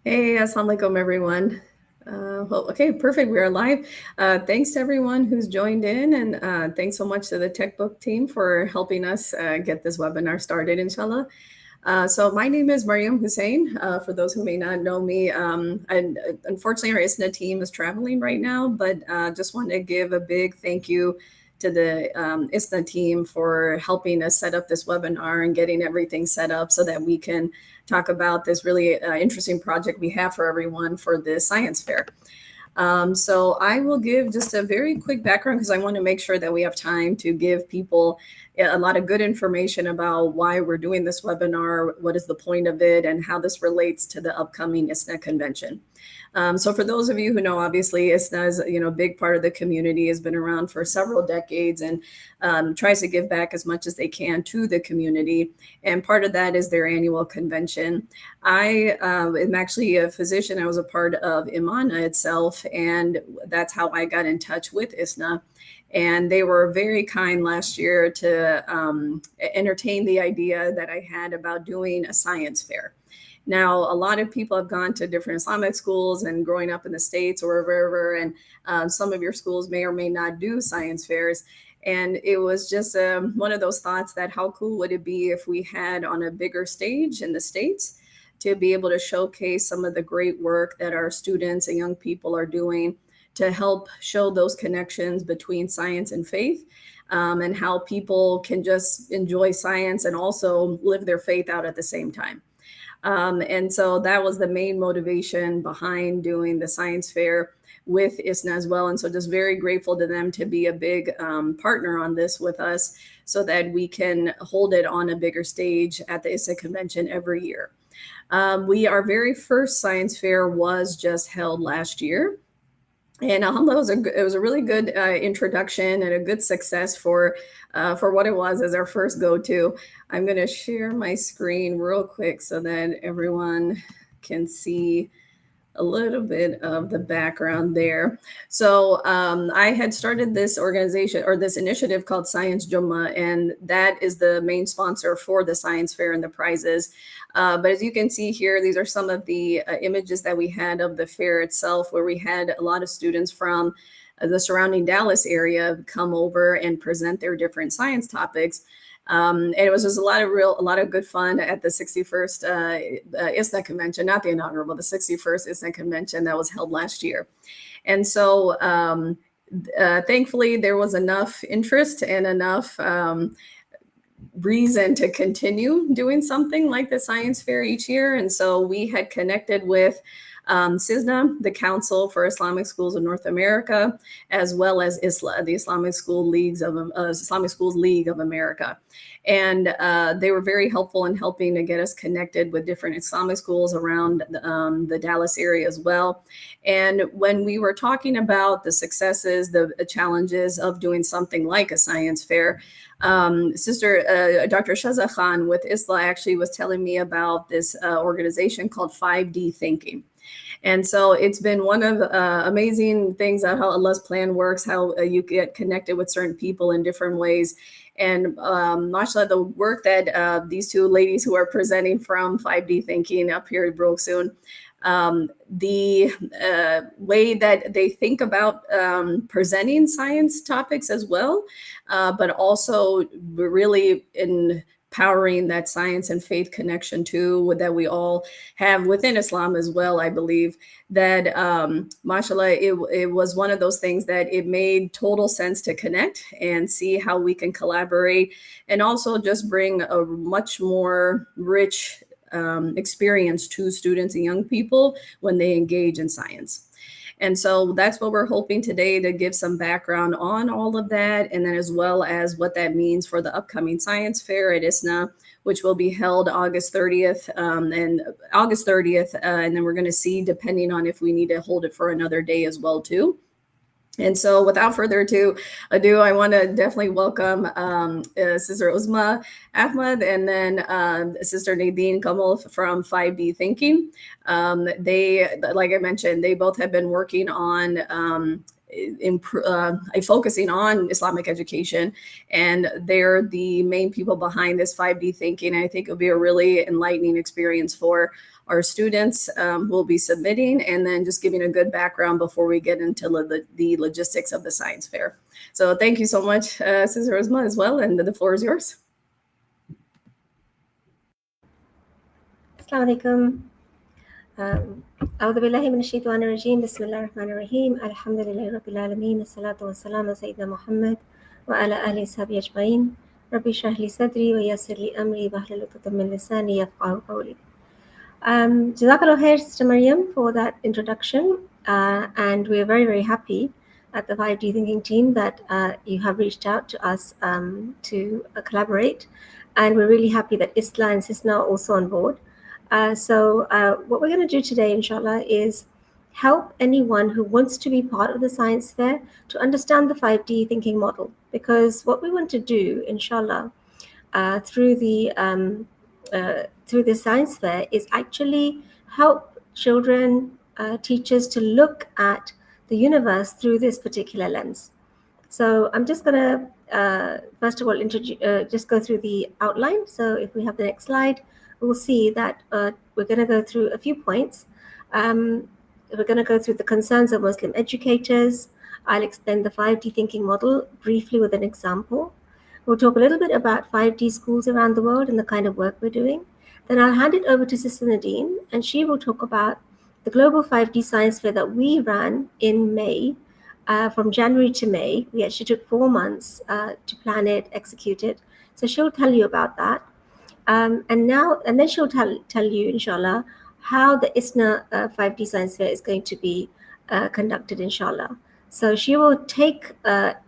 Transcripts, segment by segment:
Hey, assalamu alaikum, everyone. Okay, perfect. We are live. Thanks to everyone who's joined in, and thanks so much to the Textbook team for helping us get this webinar started, inshallah. So my name is Mariam Hussein. For those who may not know me, and unfortunately, our IISNA team is traveling right now, but just want to give a big thank you to the IISNA team for helping us set up this webinar and getting everything set up so that we can talk about this really interesting project we have for everyone for the science fair. So I will give just a very quick background because I want to make sure that we have time to give people a lot of good information about why we're doing this webinar, what is the point of it, and how this relates to the upcoming IISNA convention. So for those of you who know, obviously IISNA is a big part of the community, has been around for several decades, and tries to give back as much as they can to the community. And part of that is their annual convention. I am actually a physician. I was a part of IMANA itself, and that's how I got in touch with IISNA. And they were very kind last year to entertain the idea that I had about doing a science fair. Now, a lot of people have gone to different Islamic schools and growing up in the States or wherever, and some of your schools may or may not do science fairs. And it was just one of those thoughts that how cool would it be if we had on a bigger stage in the States to be able to showcase some of the great work that our students and young people are doing to help show those connections between science and faith, and how people can just enjoy science and also live their faith out at the same time. And so that was the main motivation behind doing the science fair with IISNA as well. And so just very grateful to them to be a big partner on this with us so that we can hold it on a bigger stage at the IISNA convention every year. Our very first science fair was just held last year. And alhamdulillah, it was a really good introduction and a good success for what it was as our first go-to. I'm going to share my screen real quick so that everyone can see a little bit of the background there. So I had started this organization or this initiative called Science Jumma, and that is the main sponsor for the science fair and the prizes. But as you can see here, these are some of the images that we had of the fair itself, where we had a lot of students from the surrounding Dallas area come over and present their different science topics. And it was just a lot of good fun at the 61st IISNA convention, not the inaugural, but the 61st IISNA convention that was held last year. And so thankfully there was enough interest and enough reason to continue doing something like the science fair each year. And so we had connected with CISNA, the Council for Islamic Schools of North America, as well as ISLA, the Islamic Schools League of America. And they were very helpful in helping to get us connected with different Islamic schools around the Dallas area as well. And when we were talking about the successes, the challenges of doing something like a science fair, Sister Dr. Shaza Khan with ISLA actually was telling me about this organization called 5D Thinking. And so it's been one of amazing things how Allah's plan works, how you get connected with certain people in different ways. And mashallah, the work that these two ladies who are presenting from 5D Thinking up here real soon, the way that they think about presenting science topics as well, but also really empowering that science and faith connection too that we all have within Islam as well. I believe that mashallah, it was one of those things that it made total sense to connect and see how we can collaborate and also just bring a much more rich experience to students and young people when they engage in science. And so that's what we're hoping today, to give some background on all of that, and then as well as what that means for the upcoming science fair at IISNA, which will be held August 30th, and then we're going to see, depending on if we need to hold it for another day as well too. And so without further ado, I want to definitely welcome Sister Uzma Ahmad and then Sister Nadine Kamal from 5D Thinking. They, like I mentioned, they both have been working on focusing on Islamic education, and they're the main people behind this 5D Thinking. And I think it'll be a really enlightening experience for our students will be submitting, and then just giving a good background before we get into the logistics of the science fair. So thank you so much, Sister Uzma, as well, and the floor is yours. Assalamu alaikum. أعوذ بالله من الشيطان الرجيم بسم الله الرحمن الرحيم الحمد لله رب العالمين الصلاة والسلام على سيدنا محمد وعلى آله وصحبه أجمعين ربي اشرح لي صدري ويسر لي أمري واحلل عقدة من لساني يفقهوا قولي. Jazakallah khair, Sister Maryam, for that introduction, and we're very, very happy at the 5D Thinking team that you have reached out to us to collaborate, and we're really happy that ISLA and CISNA are also on board. So what we're going to do today, inshallah, is help anyone who wants to be part of the science fair to understand the 5D thinking model, because what we want to do, inshallah, through the science fair is actually help children, teachers to look at the universe through this particular lens. So I'm just going to, first of all, just go through the outline. So if we have the next slide, we'll see that we're going to go through a few points. We're going to go through the concerns of Muslim educators. I'll explain the 5D thinking model briefly with an example. We'll talk a little bit about 5D schools around the world and the kind of work we're doing. Then I'll hand it over to Sister Nadine, and she will talk about the Global 5D Science Fair that we ran in May. From January to May, we actually took 4 months to plan it, execute it. So she'll tell you about that. And then she'll tell you, inshallah, how the IISNA 5D Science Fair is going to be conducted, inshallah. So she will take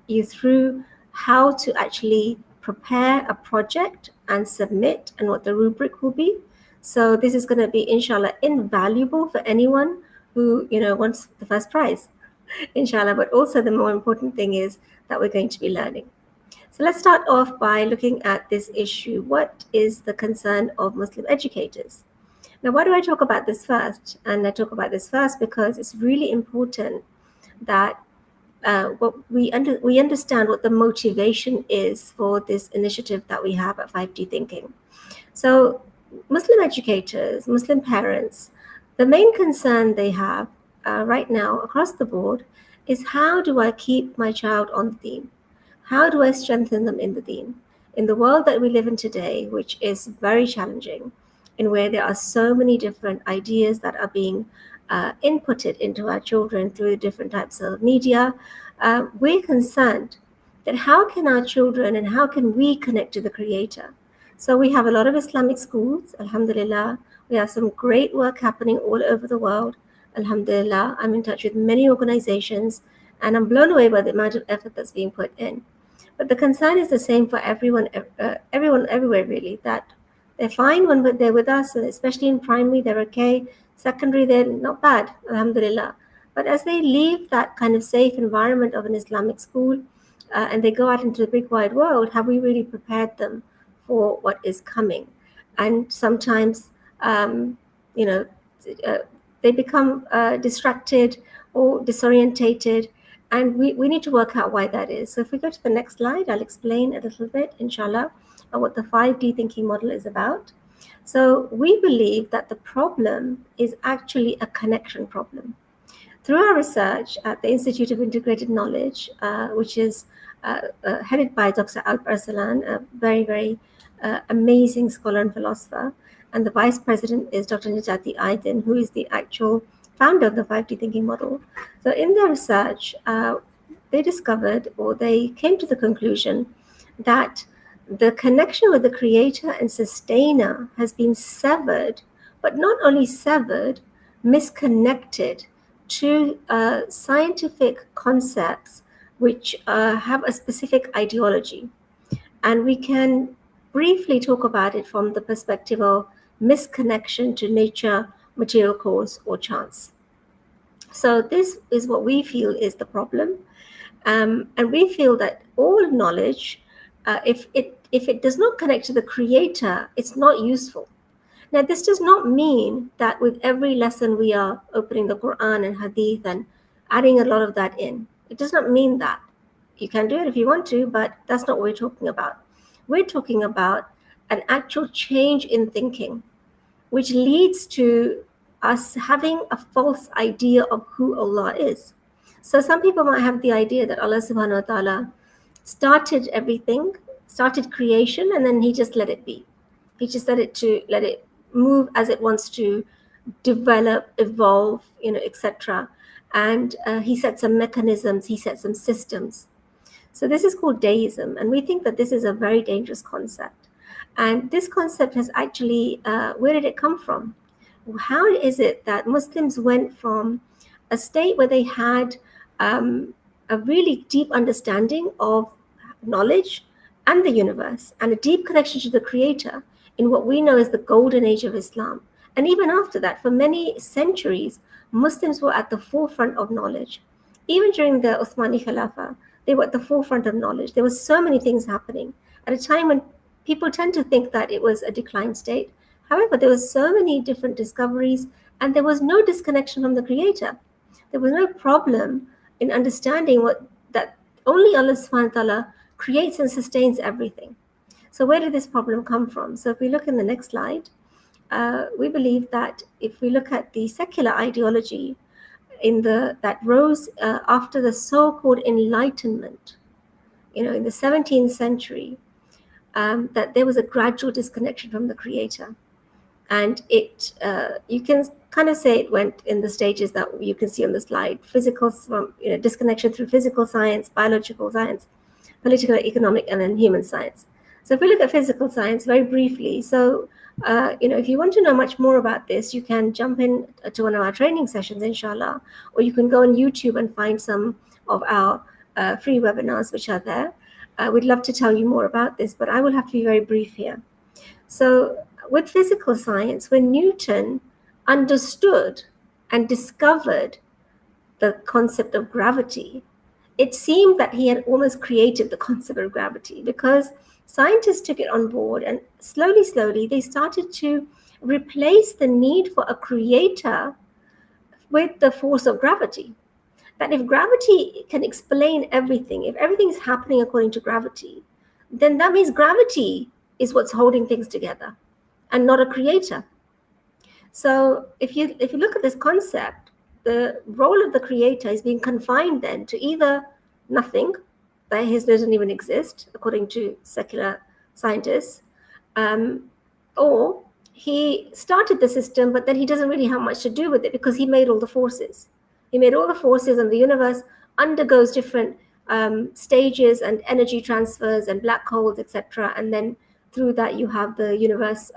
you through how to actually prepare a project and submit, and what the rubric will be. So this is going to be, inshallah, invaluable for anyone who wants the first prize, inshallah. But also the more important thing is that we're going to be learning. So let's start off by looking at this issue. What is the concern of Muslim educators? Now, why do I talk about this first? And I talk about this first because it's really important that we understand what the motivation is for this initiative that we have at 5D Thinking. So Muslim educators, Muslim parents, the main concern they have right now across the board is, how do I keep my child on the theme? How do I strengthen them in the deen? In the world that we live in today, which is very challenging, and where there are so many different ideas that are being inputted into our children through different types of media, we're concerned that how can our children and how can we connect to the Creator? So we have a lot of Islamic schools, alhamdulillah. We have some great work happening all over the world, alhamdulillah. I'm in touch with many organizations, and I'm blown away by the amount of effort that's being put in. But the concern is the same for everyone everywhere, really, that they're fine when they're with us, and especially in primary, they're okay. Secondary, they're not bad, alhamdulillah. But as they leave that kind of safe environment of an Islamic school and they go out into the big wide world, have we really prepared them for what is coming? And sometimes, they become distracted or disorientated, and we need to work out why that is. So if we go to the next slide, I'll explain a little bit, inshallah, what the 5D thinking model is about. So we believe that the problem is actually a connection problem. Through our research at the Institute of Integrated Knowledge, which is headed by Dr. Alp Arsalan, a very, very amazing scholar and philosopher, and the vice president is Dr. Najati Aydin, who is the actual founder of the 5D thinking model. So in their research, they discovered, or they came to the conclusion, that the connection with the Creator and Sustainer has been severed, but not only severed, misconnected to scientific concepts which have a specific ideology. And we can briefly talk about it from the perspective of misconnection to nature, material cause, or chance. So this is what we feel is the problem. And we feel that all knowledge, if it does not connect to the Creator, it's not useful. Now, this does not mean that with every lesson we are opening the Quran and Hadith and adding a lot of that in. It does not mean that. You can do it if you want to, but that's not what we're talking about. We're talking about an actual change in thinking. which leads to us having a false idea of who Allah is. So some people might have the idea that Allah subhanahu wa ta'ala started everything, started creation, and then he just let it be. He just let it move as it wants to develop, evolve, etc. And he set some mechanisms, he set some systems. So this is called deism, and we think that this is a very dangerous concept. And this concept has actually, where did it come from? How is it that Muslims went from a state where they had a really deep understanding of knowledge and the universe and a deep connection to the Creator in what we know as the golden age of Islam? And even after that, for many centuries, Muslims were at the forefront of knowledge. Even during the Uthmani Khilafah, they were at the forefront of knowledge. There were so many things happening at a time when people tend to think that it was a declined state. However, there were so many different discoveries, and there was no disconnection from the Creator. There was no problem in understanding that only Allah subhanahu wa ta'ala creates and sustains everything. So where did this problem come from? So if we look in the next slide, we believe that if we look at the secular ideology that rose after the so-called Enlightenment, in the 17th century, that there was a gradual disconnection from the Creator. And you can kind of say it went in the stages that you can see on the slide: disconnection through physical science, biological science, political, economic, and then human science. So if we look at physical science very briefly, so if you want to know much more about this, you can jump in to one of our training sessions, inshallah, or you can go on YouTube and find some of our free webinars which are there. We'd love to tell you more about this, but I will have to be very brief here. So with physical science, when Newton understood and discovered the concept of gravity, it seemed that he had almost created the concept of gravity, because scientists took it on board, and slowly, they started to replace the need for a creator with the force of gravity. That if gravity can explain everything, if everything is happening according to gravity, then that means gravity is what's holding things together and not a creator. So if you look at this concept, the role of the Creator is being confined then to either nothing, that His doesn't even exist according to secular scientists, or He started the system, but then He doesn't really have much to do with it because He made all the forces. He made all the forces, and the universe undergoes different stages and energy transfers and black holes, etc. And then through that you have the universe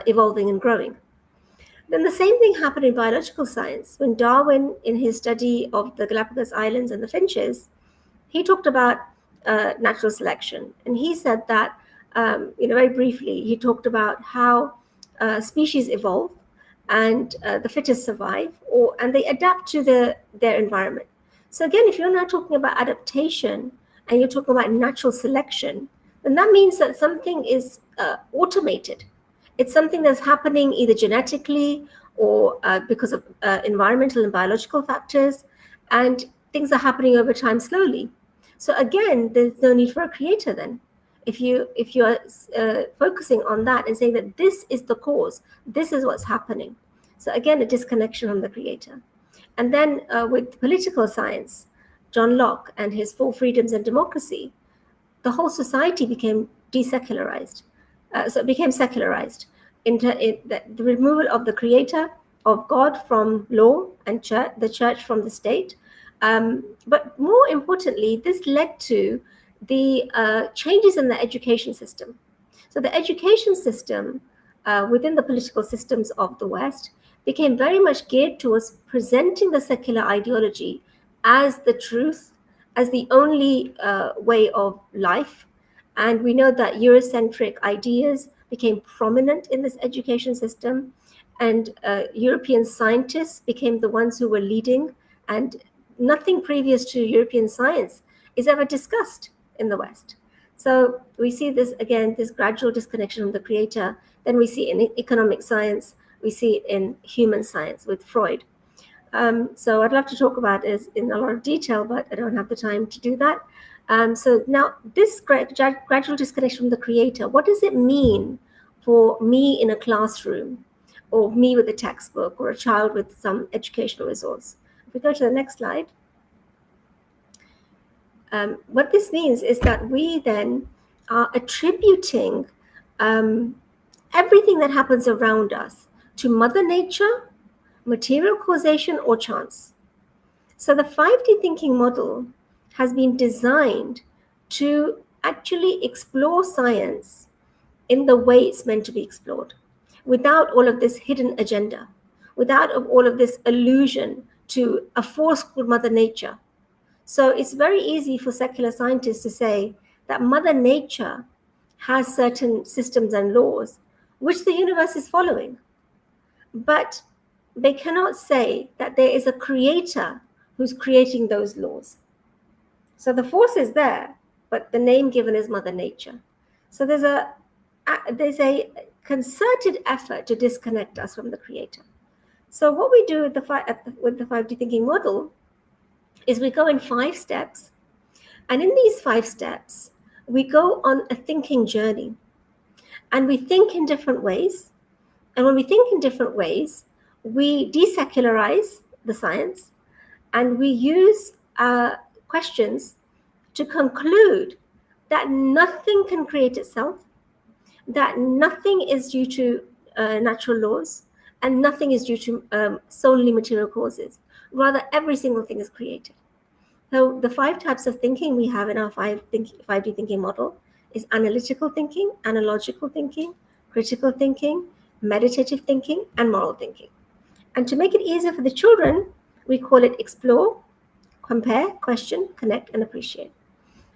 evolving and growing. Then the same thing happened in biological science. When Darwin, in his study of the Galapagos Islands and the finches, he talked about natural selection. And he said that, very briefly, he talked about how species evolve and the fittest survive, and they adapt to their environment. So again, if you're now talking about adaptation and you're talking about natural selection, then that means that something is automated. It's something that's happening either genetically or because of environmental and biological factors, and things are happening over time slowly. So again, there's no need for a creator then. If you are focusing on that and saying that this is the cause, this is what's happening. So again, a disconnection from the Creator. And then with political science, John Locke and his 4 freedoms and democracy, the whole society became desecularized. So it became secularized. The removal of the Creator, of God from law and the church from the state. But more importantly, this led to the changes in the education system. So the education system within the political systems of the West became very much geared towards presenting the secular ideology as the truth, as the only way of life. And we know that Eurocentric ideas became prominent in this education system, and European scientists became the ones who were leading, and nothing previous to European science is ever discussed in the West. So we see this again, this gradual disconnection from the Creator. Then we see it in economic science, we see it in human science with Freud. So I'd love to talk about it in a lot of detail, but I don't have the time to do that. So now this gradual disconnection from the Creator, what does it mean for me in a classroom, or me with a textbook, or a child with some educational resource. If we go to the next slide, what this means is that we then are attributing everything that happens around us to Mother Nature, material causation, or chance. So the 5D thinking model has been designed to actually explore science in the way it's meant to be explored, without all of this hidden agenda, without all of this allusion to a force called Mother Nature. So it's very easy for secular scientists to say that Mother Nature has certain systems and laws which the universe is following. But they cannot say that there is a creator who's creating those laws. So the force is there, but the name given is Mother Nature. So there's a concerted effort to disconnect us from the creator. So what we do with the 5D thinking model is we go in 5 steps. And in these 5 steps, we go on a thinking journey. And we think in different ways. And when we think in different ways, we desecularize the science, and we use questions to conclude that nothing can create itself, that nothing is due to natural laws, and nothing is due to solely material causes. Rather, every single thing is created. So the 5 types of thinking we have in our 5D thinking model is analytical thinking, analogical thinking, critical thinking, meditative thinking, and moral thinking. And to make it easier for the children, we call it explore, compare, question, connect, and appreciate.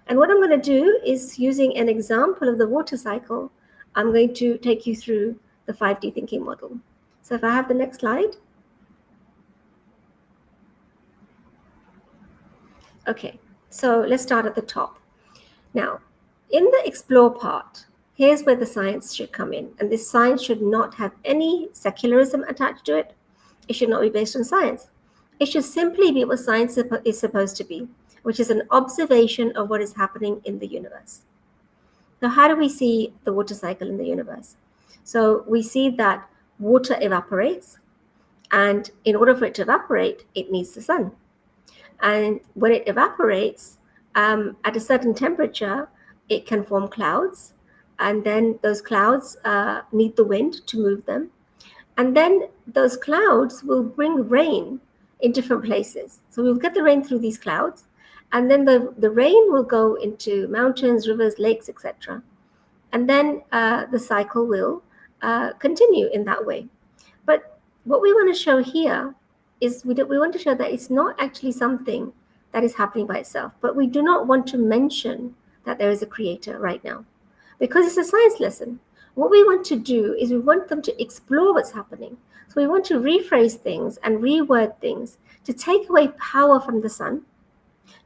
And what I'm going to do is, using an example of the water cycle, I'm going to take you through the 5D thinking model. So if I have the next slide. Okay, so let's start at the top. Now, in the explore part, here's where the science should come in. And this science should not have any secularism attached to it. It should not be based on science. It should simply be what science is supposed to be, which is an observation of what is happening in the universe. Now, how do we see the water cycle in the universe? So we see that water evaporates, and in order for it to evaporate, it needs the sun. And when it evaporates, at a certain temperature, it can form clouds, and then those clouds need the wind to move them. And then those clouds will bring rain in different places. So we'll get the rain through these clouds, and then the rain will go into mountains, rivers, lakes, etc. And then the cycle will continue in that way. But what we want to show here is we want to show that it's not actually something that is happening by itself, but we do not want to mention that there is a creator right now, because it's a science lesson. What we want to do is we want them to explore what's happening. So we want to rephrase things and reword things to take away power from the sun,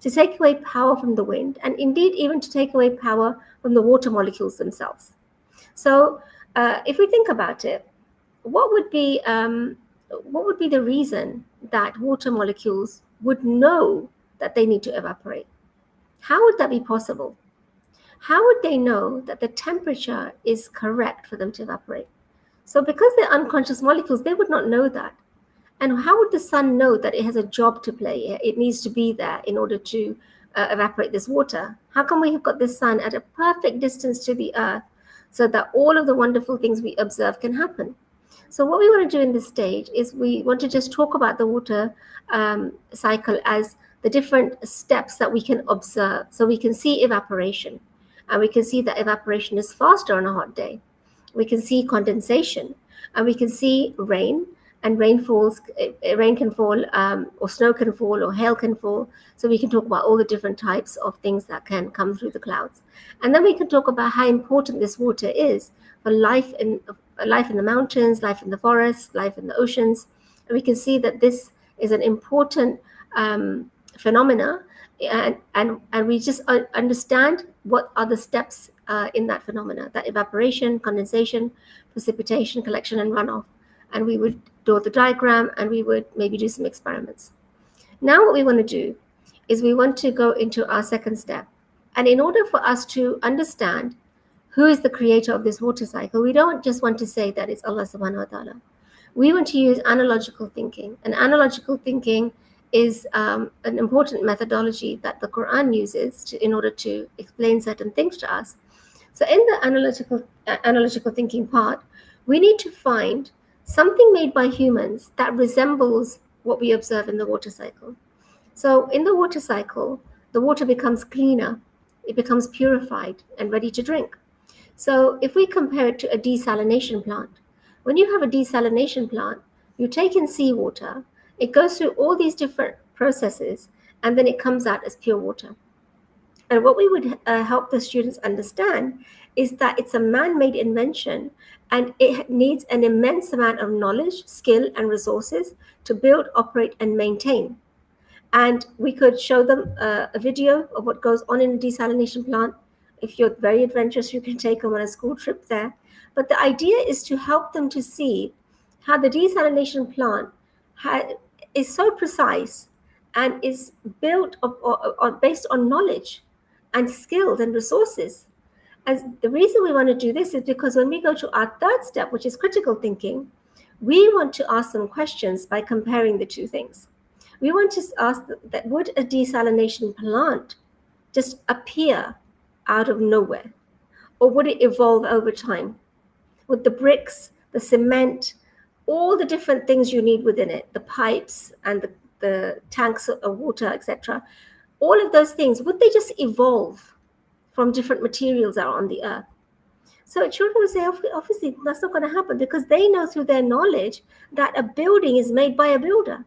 to take away power from the wind, and indeed even to take away power from the water molecules themselves. So if we think about it, what would be the reason that water molecules would know that they need to evaporate? How would that be possible? How would they know that the temperature is correct for them to evaporate? So because they're unconscious molecules, they would not know that. And how would the sun know that it has a job to play? It needs to be there in order to evaporate this water. How come we have got the sun at a perfect distance to the earth so that all of the wonderful things we observe can happen? So what we want to do in this stage is we want to just talk about the water cycle as the different steps that we can observe. So we can see evaporation, and we can see that evaporation is faster on a hot day. We can see condensation, and we can see rain, and rain can fall, or snow can fall, or hail can fall. So we can talk about all the different types of things that can come through the clouds. And then we can talk about how important this water is for life in the mountains, life in the forests, life in the oceans. And we can see that this is an important phenomena, and we just understand what are the steps in that phenomena: that evaporation, condensation, precipitation, collection, and runoff. And we would draw the diagram, and we would maybe do some experiments. Now what we want to do is we want to go into our second step. And in order for us to understand who is the creator of this water cycle, we don't just want to say that it's Allah subhanahu wa ta'ala. We want to use analogical thinking. And analogical thinking is an important methodology that the Quran uses in order to explain certain things to us. So in the analytical thinking part, we need to find something made by humans that resembles what we observe in the water cycle. So in the water cycle, the water becomes cleaner, it becomes purified and ready to drink. So if we compare it to a desalination plant, when you have a desalination plant, you take in seawater, it goes through all these different processes, and then it comes out as pure water. And what we would help the students understand is that it's a man-made invention, and it needs an immense amount of knowledge, skill, and resources to build, operate, and maintain. And we could show them a video of what goes on in a desalination plant. If you're very adventurous, you can take them on a school trip there. But the idea is to help them to see how the desalination plant is so precise and is built based on knowledge and skills and resources. And the reason we want to do this is because when we go to our third step, which is critical thinking, we want to ask them questions by comparing the two things. We want to ask that, would a desalination plant just appear out of nowhere? Or would it evolve over time? With the bricks, the cement, all the different things you need within it, the pipes and the tanks of water, etc., all of those things, would they just evolve from different materials that are on the earth? So children would say, obviously, that's not going to happen, because they know through their knowledge that a building is made by a builder.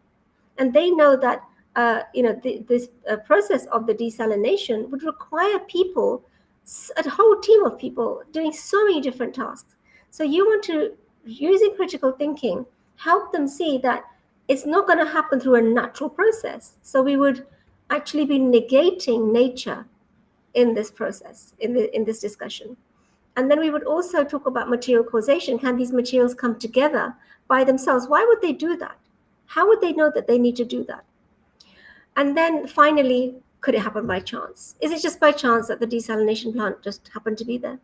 And they know that this process of the desalination would require people, a whole team of people doing so many different tasks. So you want to, using critical thinking, help them see that it's not going to happen through a natural process. So we would actually be negating nature in this process, in this discussion. And then we would also talk about material causation. Can these materials come together by themselves? Why would they do that? How would they know that they need to do that? And then finally, could it happen by chance? Is it just by chance that the desalination plant just happened to be there?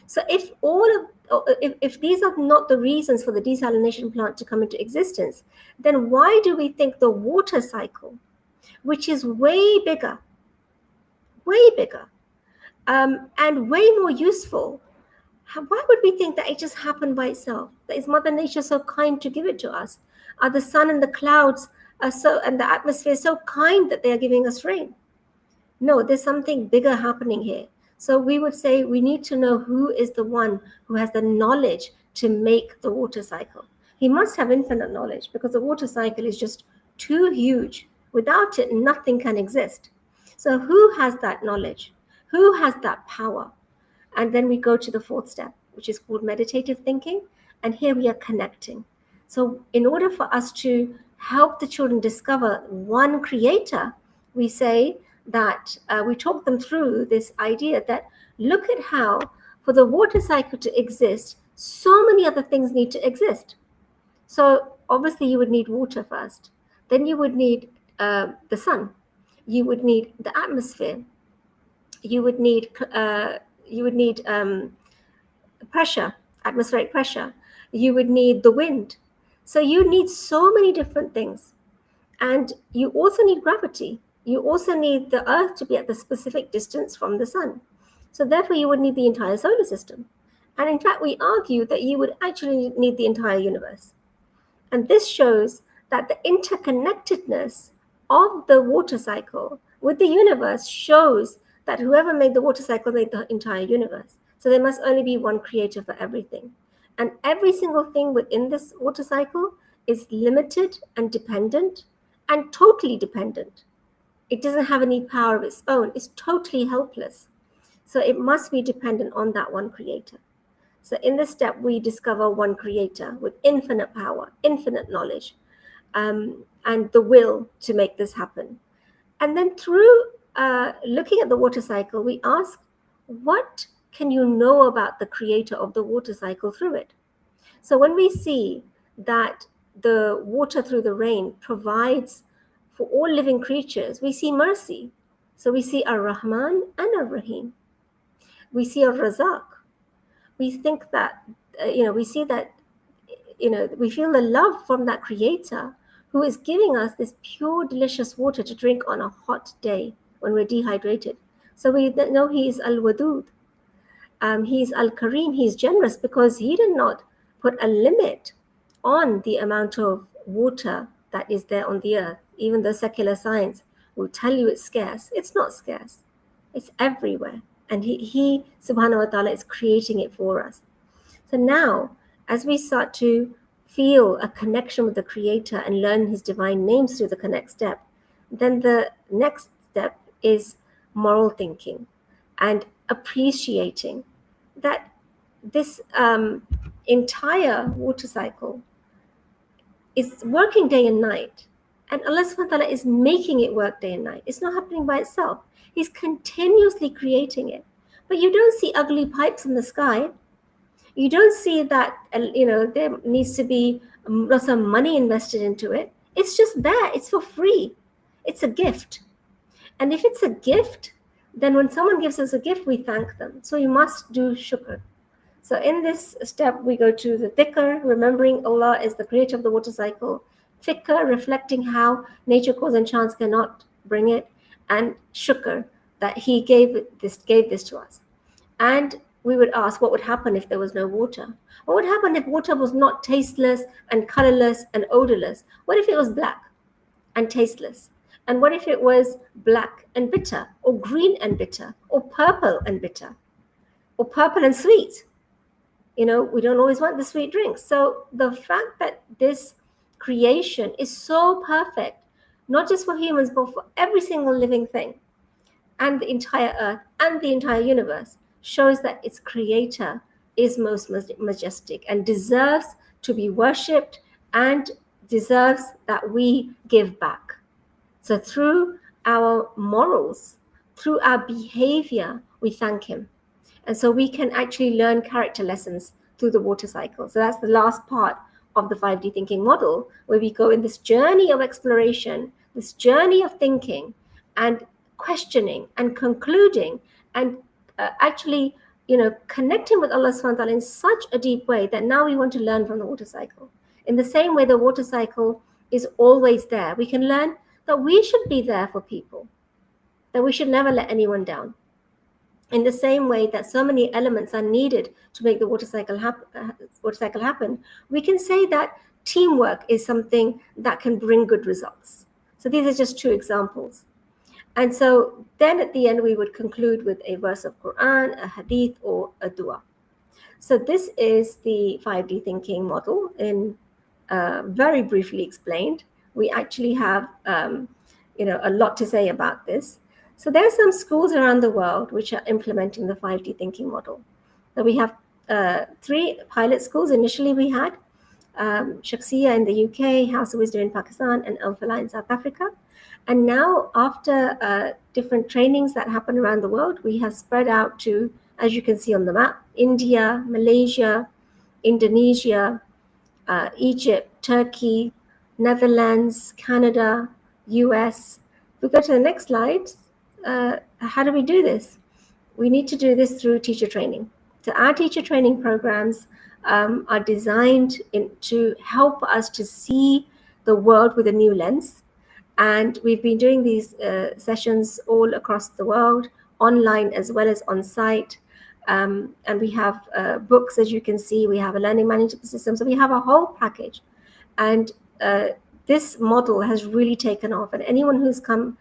So if these are not the reasons for the desalination plant to come into existence, then why do we think the water cycle, which is way bigger, and way more useful, why would we think that it just happened by itself? That is Mother Nature so kind to give it to us? Are the sun and the clouds and the atmosphere so kind that they are giving us rain? No, there's something bigger happening here. So we would say we need to know who is the one who has the knowledge to make the water cycle. He must have infinite knowledge, because the water cycle is just too huge. Without it, nothing can exist. So who has that knowledge? Who has that power? And then we go to the fourth step, which is called meditative thinking. And here we are connecting. So in order for us to help the children discover one creator, we say that we talk them through this idea that, look at how for the water cycle to exist, so many other things need to exist. So obviously you would need water first. Then you would need the sun. You would need the atmosphere. You would need pressure, atmospheric pressure. You would need the wind. So you need so many different things. And you also need gravity. You also need the Earth to be at the specific distance from the sun. So therefore, you would need the entire solar system. And in fact, we argue that you would actually need the entire universe. And this shows that the interconnectedness of the water cycle with the universe shows that whoever made the water cycle made the entire universe. So there must only be one creator for everything. And every single thing within this water cycle is limited and dependent and totally dependent. It doesn't have any power of its own. It's totally helpless. So it must be dependent on that one creator. So in this step, we discover one creator with infinite power, infinite knowledge, and the will to make this happen. And then through looking at the water cycle, we ask, what can you know about the creator of the water cycle through it? So when we see that the water through the rain provides for all living creatures, we see mercy. So we see Ar-Rahman and Ar-Rahim. We see Ar-Razak. we think that, we see that, we feel the love from that creator who is giving us this pure, delicious water to drink on a hot day when we're dehydrated. So we know he is Al-Wadud. He is Al-Kareem. He is generous because he did not put a limit on the amount of water that is there on the earth. Even though secular science will tell you it's scarce, it's not scarce. It's everywhere. And he subhanahu wa ta'ala, is creating it for us. So now, as we start to feel a connection with the Creator and learn His divine names through the next step, then the next step is moral thinking and appreciating that this entire water cycle is working day and night. And Allah subhanahu wa ta'ala is making it work day and night. It's not happening by itself. He's continuously creating it. But you don't see ugly pipes in the sky. You don't see that, there needs to be lots of money invested into it. It's just there. It's for free. It's a gift. And if it's a gift, then when someone gives us a gift, we thank them. So you must do shukr. So in this step, we go to the dhikr, remembering Allah is the creator of the water cycle. Fikr, reflecting how nature, cause, and chance cannot bring it. And shukr, that He gave this to us. And we would ask, what would happen if there was no water? What would happen if water was not tasteless and colorless and odorless? What if it was black and tasteless? And what if it was black and bitter, or green and bitter, or purple and bitter, or purple and sweet? We don't always want the sweet drinks. So the fact that this creation is so perfect, not just for humans, but for every single living thing, and the entire earth and the entire universe, shows that its creator is most majestic and deserves to be worshipped and deserves that we give back. So through our morals, through our behavior, we thank Him. And so we can actually learn character lessons through the water cycle. So that's the last part of the 5D thinking model, where we go in this journey of exploration, this journey of thinking and questioning and concluding and actually, connecting with Allah subhanahu wa ta'ala in such a deep way that now we want to learn from the water cycle. In the same way the water cycle is always there, we can learn that we should be there for people, that we should never let anyone down. In the same way that so many elements are needed to make the water cycle happen, we can say that teamwork is something that can bring good results. So these are just two examples. And so then at the end, we would conclude with a verse of Quran, a hadith, or a dua. So this is the 5D thinking model in very briefly explained. We actually have a lot to say about this. So there are some schools around the world which are implementing the 5D thinking model. So we have 3 pilot schools. Initially we had Shakhsiya in the UK, House of Wisdom in Pakistan, and Al Falah in South Africa. And now, after different trainings that happen around the world, we have spread out to, as you can see on the map, India, Malaysia, Indonesia, Egypt, Turkey, Netherlands, Canada, US. We go to the next slide. How do we do this? We need to do this through teacher training. So our teacher training programs are designed to help us to see the world with a new lens. And we've been doing these sessions all across the world, online as well as on site. And we have books, as you can see. We have a learning management system. So we have a whole package. And this model has really taken off. And anyone who's come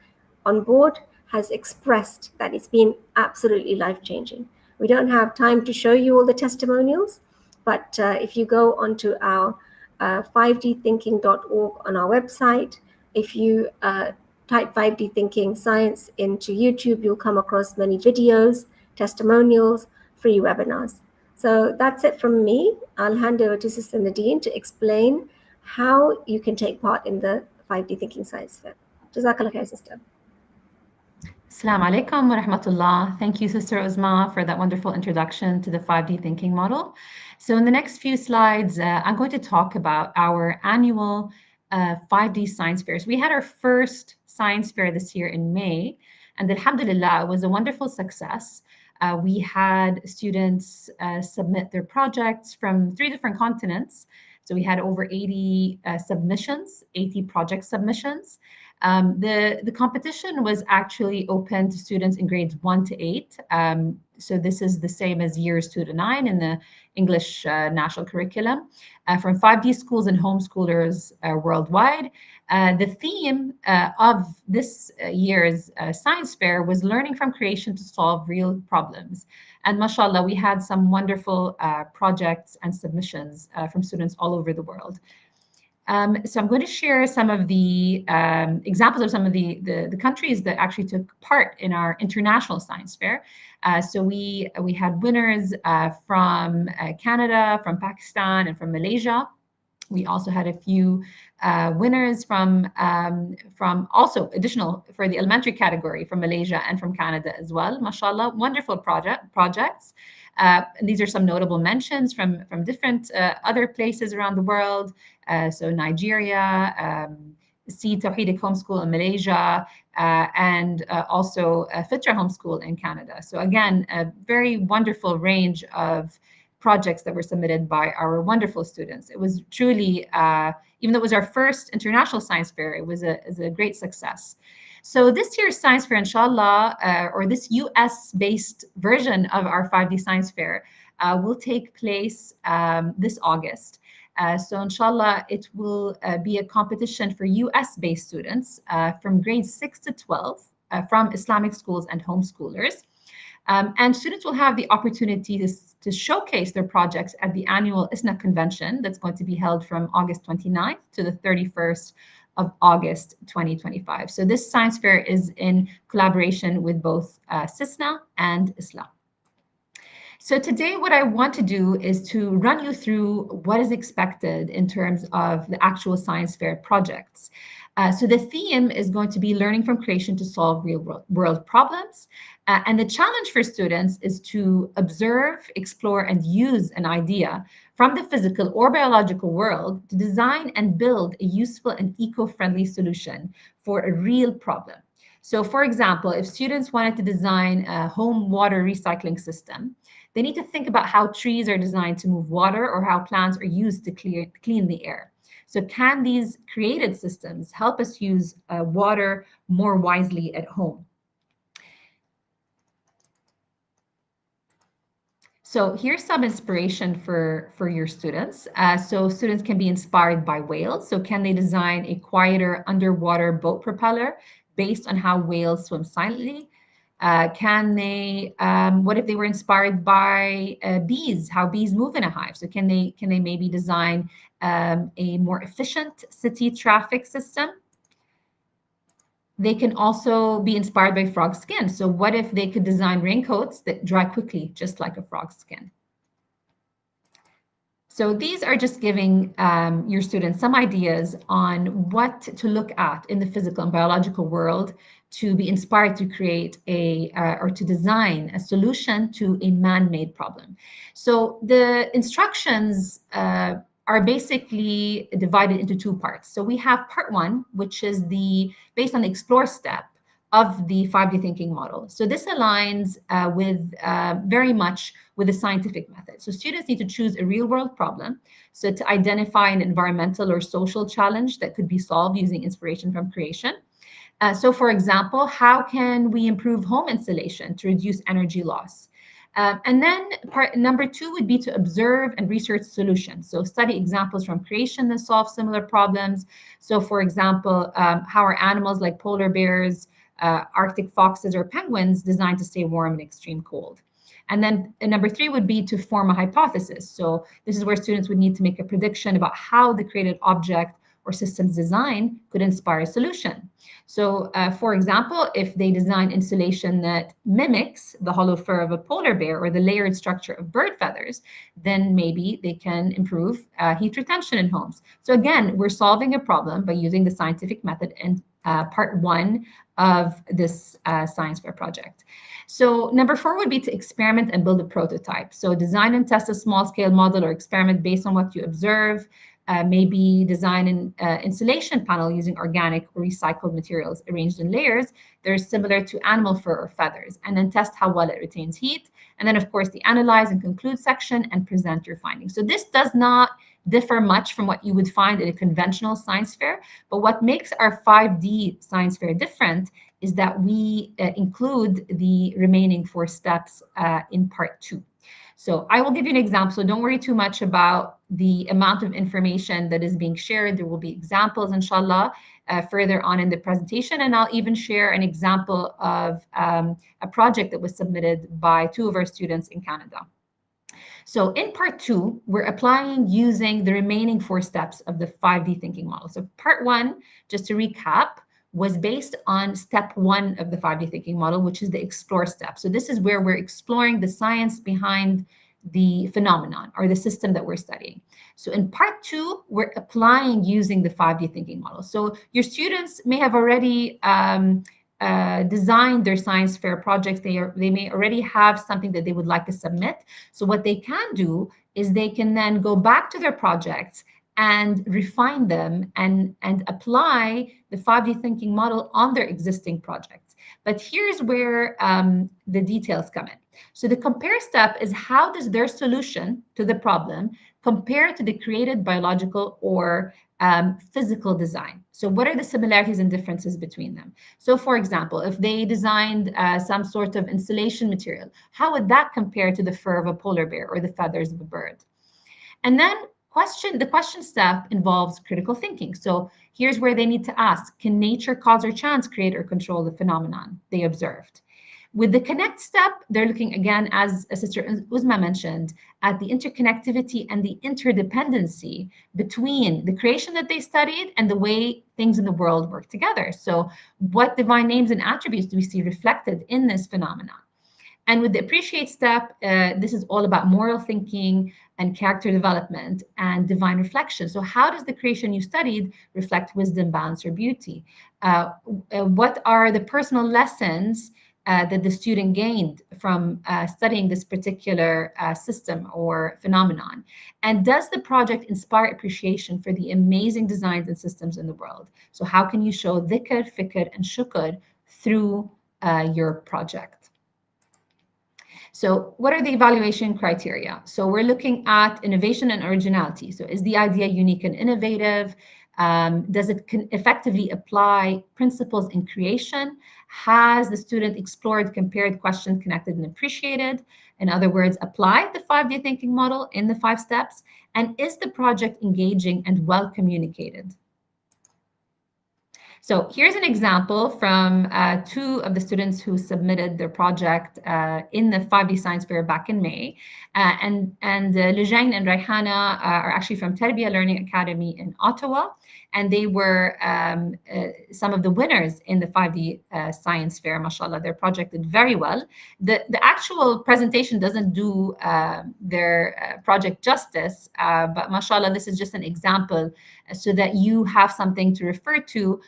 on board has expressed that it's been absolutely life-changing. We don't have time to show you all the testimonials, but if you go onto our 5dthinking.org on our website, if you type 5D Thinking Science into YouTube, you'll come across many videos, testimonials, free webinars. So that's it from me. I'll hand over to Sister Nadine to explain how you can take part in the 5D Thinking Science Fair. Jazakallah khair, sister. Assalamu alaikum wa rahmatullah. Thank you, Sister Uzma, for that wonderful introduction to the 5D thinking model. So in the next few slides, I'm going to talk about our annual 5D science fairs. We had our first science fair this year in May, and alhamdulillah, it was a wonderful success. We had students submit their projects from 3 different continents. So we had over 80 submissions, 80 project submissions. The competition was actually open to students in grades 1 to 8. So this is the same as years 2 to 9 in the English national curriculum, from 5D schools and homeschoolers worldwide. The theme of this year's science fair was learning from creation to solve real problems. And mashallah, we had some wonderful projects and submissions from students all over the world. So I'm going to share some of the examples of some of the countries that actually took part in our international science fair. So we had winners from Canada, from Pakistan, and from Malaysia. We also had a few winners from also additional for the elementary category from Malaysia and from Canada as well. Mashallah, wonderful projects. And these are some notable mentions from different other places around the world. So Nigeria, C Tawhidic Homeschool in Malaysia, and also Fitra Homeschool in Canada. So again, a very wonderful range of projects that were submitted by our wonderful students. It was truly, even though it was our first international science fair, it was a great success. So this year's science fair, inshallah, or this US-based version of our 5D science fair will take place this August. So inshallah, it will be a competition for US-based students from grades 6 to 12 from Islamic schools and homeschoolers. And students will have the opportunity to showcase their projects at the annual IISNA convention that's going to be held from August 29th to the 31st of August 2025. So this science fair is in collaboration with both CISNA and ISLA. So today what I want to do is to run you through what is expected in terms of the actual science fair projects. So the theme is going to be learning from creation to solve real world problems. And the challenge for students is to observe, explore, and use an idea from the physical or biological world to design and build a useful and eco-friendly solution for a real problem. So for example, if students wanted to design a home water recycling system, they need to think about how trees are designed to move water or how plants are used to clean the air. So can these created systems help us use water more wisely at home? So here's some inspiration for your students. So students can be inspired by whales. So can they design a quieter underwater boat propeller based on how whales swim silently? Can they, what if they were inspired by bees, how bees move in a hive? So can they maybe design a more efficient city traffic system? They can also be inspired by frog skin. So what if they could design raincoats that dry quickly, just like a frog's skin? So these are just giving your students some ideas on what to look at in the physical and biological world to be inspired to create or to design a solution to a man-made problem. So the instructions are basically divided into 2 parts. So we have part 1, which is based on the explore step of the 5D thinking model. So this aligns with very much with the scientific method. So students need to choose a real world problem. So to identify an environmental or social challenge that could be solved using inspiration from creation. So for example, how can we improve home insulation to reduce energy loss? And then part number 2 would be to observe and research solutions. So study examples from creation that solve similar problems. So for example, how are animals like polar bears, Arctic foxes, or penguins designed to stay warm in extreme cold? And then number 3 would be to form a hypothesis. So this is where students would need to make a prediction about how the created object or systems design could inspire a solution. So for example, if they design insulation that mimics the hollow fur of a polar bear or the layered structure of bird feathers, then maybe they can improve heat retention in homes. So again, we're solving a problem by using the scientific method in part 1 of this science fair project. So number 4 would be to experiment and build a prototype. So design and test a small scale model or experiment based on what you observe. maybe design an insulation panel using organic or recycled materials arranged in layers that are similar to animal fur or feathers, and then test how well it retains heat. And then, of course, the analyze and conclude section and present your findings. So this does not differ much from what you would find in a conventional science fair. But what makes our 5D science fair different is that we include the remaining 4 steps in part 2. So I will give you an example. So don't worry too much about the amount of information that is being shared. There will be examples, inshallah, further on in the presentation. And I'll even share an example of a project that was submitted by 2 of our students in Canada. So in part 2, we're applying using the remaining 4 steps of the 5D thinking model. So part 1, just to recap, was based on step 1 of the 5D thinking model, which is the explore step. So this is where we're exploring the science behind the phenomenon or the system that we're studying. So in part 2, we're applying using the 5D thinking model. So your students may have already designed their science fair projects. They may already have something that they would like to submit. So what they can do is they can then go back to their projects and refine them and apply the 5D thinking model on their existing projects. But here's where the details come in. So the compare step is how does their solution to the problem compare to the created biological or physical design? So what are the similarities and differences between them? So for example, if they designed some sort of insulation material, how would that compare to the fur of a polar bear or the feathers of a bird? And then the question step involves critical thinking. So here's where they need to ask, can nature, cause, or chance create or control the phenomenon they observed? With the connect step, they're looking again, as Sister Uzma mentioned, at the interconnectivity and the interdependency between the creation that they studied and the way things in the world work together. So what divine names and attributes do we see reflected in this phenomenon? And with the appreciate step, this is all about moral thinking and character development and divine reflection. So how does the creation you studied reflect wisdom, balance, or beauty? What are the personal lessons that the student gained from studying this particular system or phenomenon? And does the project inspire appreciation for the amazing designs and systems in the world? So how can you show dhikr, fikr, and shukr through your project? So what are the evaluation criteria? So we're looking at innovation and originality. So is the idea unique and innovative? Does it effectively apply principles in creation? Has the student explored, compared, questioned, connected, and appreciated? In other words, applied the 5D thinking model in the 5 steps? And is the project engaging and well communicated? So here's an example from 2 of the students who submitted their project in the 5D Science Fair back in May. And Lujain and Raihana are actually from Tarbiya Learning Academy in Ottawa. And they were some of the winners in the 5D Science Fair, mashallah. Their project did very well. The actual presentation doesn't do their project justice, but mashallah, this is just an example so that you have something to refer to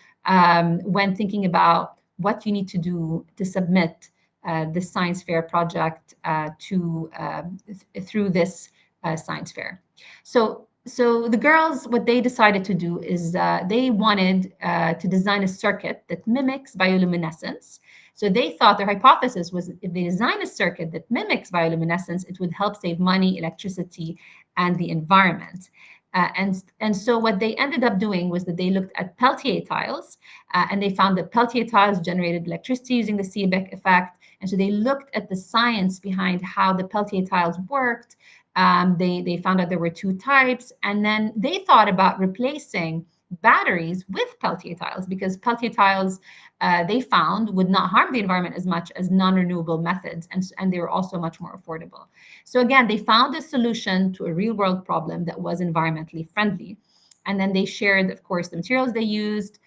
when thinking about what you need to do to submit the science fair project through this science fair. So the girls, what they decided to do is they wanted to design a circuit that mimics bioluminescence. So they thought their hypothesis was if they design a circuit that mimics bioluminescence, it would help save money, electricity, and the environment. And so what they ended up doing was that they looked at Peltier tiles, and they found that Peltier tiles generated electricity using the Seebeck effect. And so they looked at the science behind how the Peltier tiles worked. They found out there were 2 types, and then they thought about replacing batteries with Peltier tiles because Peltier tiles they found would not harm the environment as much as non-renewable methods, and they were also much more affordable. So again, they found a solution to a real-world problem that was environmentally friendly, and then they shared, of course, the materials they used,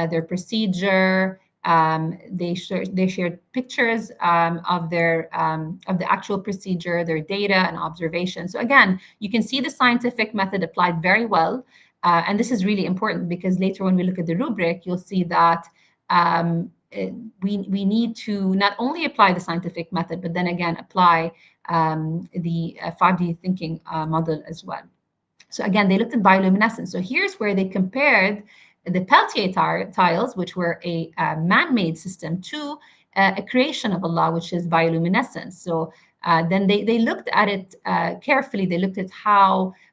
their procedure. They shared pictures of the actual procedure, their data and observation. So again, you can see the scientific method applied very well. And this is really important because later when we look at the rubric, you'll see that we need to not only apply the scientific method, but then again apply the 5D thinking model as well. So again, they looked at bioluminescence. So here's where they compared the Peltier tiles, which were a man-made system, to a creation of Allah, which is bioluminescence. So then they looked at it carefully. They looked at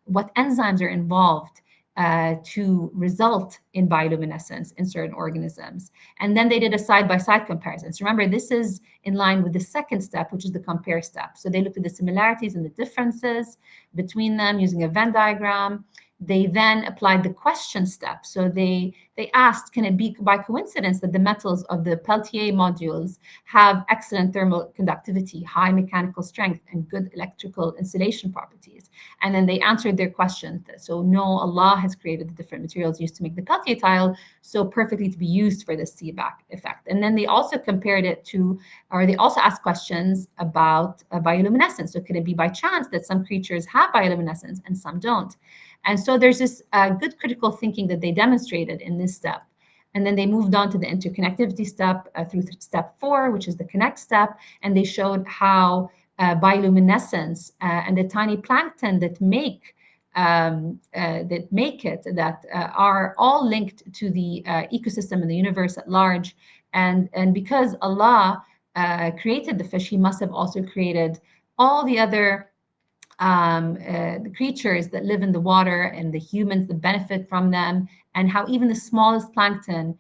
what enzymes are involved to result in bioluminescence in certain organisms. And then they did a side-by-side comparison. So remember, this is in line with the second step, which is the compare step. So they looked at the similarities and the differences between them using a Venn diagram. They then applied the question step. So they asked, can it be by coincidence that the metals of the Peltier modules have excellent thermal conductivity, high mechanical strength, and good electrical insulation properties? And then they answered their question. So no, Allah has created the different materials used to make the Peltier tile so perfectly to be used for the seeback effect. And then they also compared it to, or they also asked questions about bioluminescence. So could it be by chance that some creatures have bioluminescence and some don't? And so there's this good critical thinking that they demonstrated in this step. And then they moved on to the interconnectivity step through step 4, which is the connect step. And they showed how bioluminescence and the tiny plankton that make it, that are all linked to the ecosystem and the universe at large. And because Allah created the fish, he must have also created all the other the creatures that live in the water and the humans that benefit from them, and how even the smallest plankton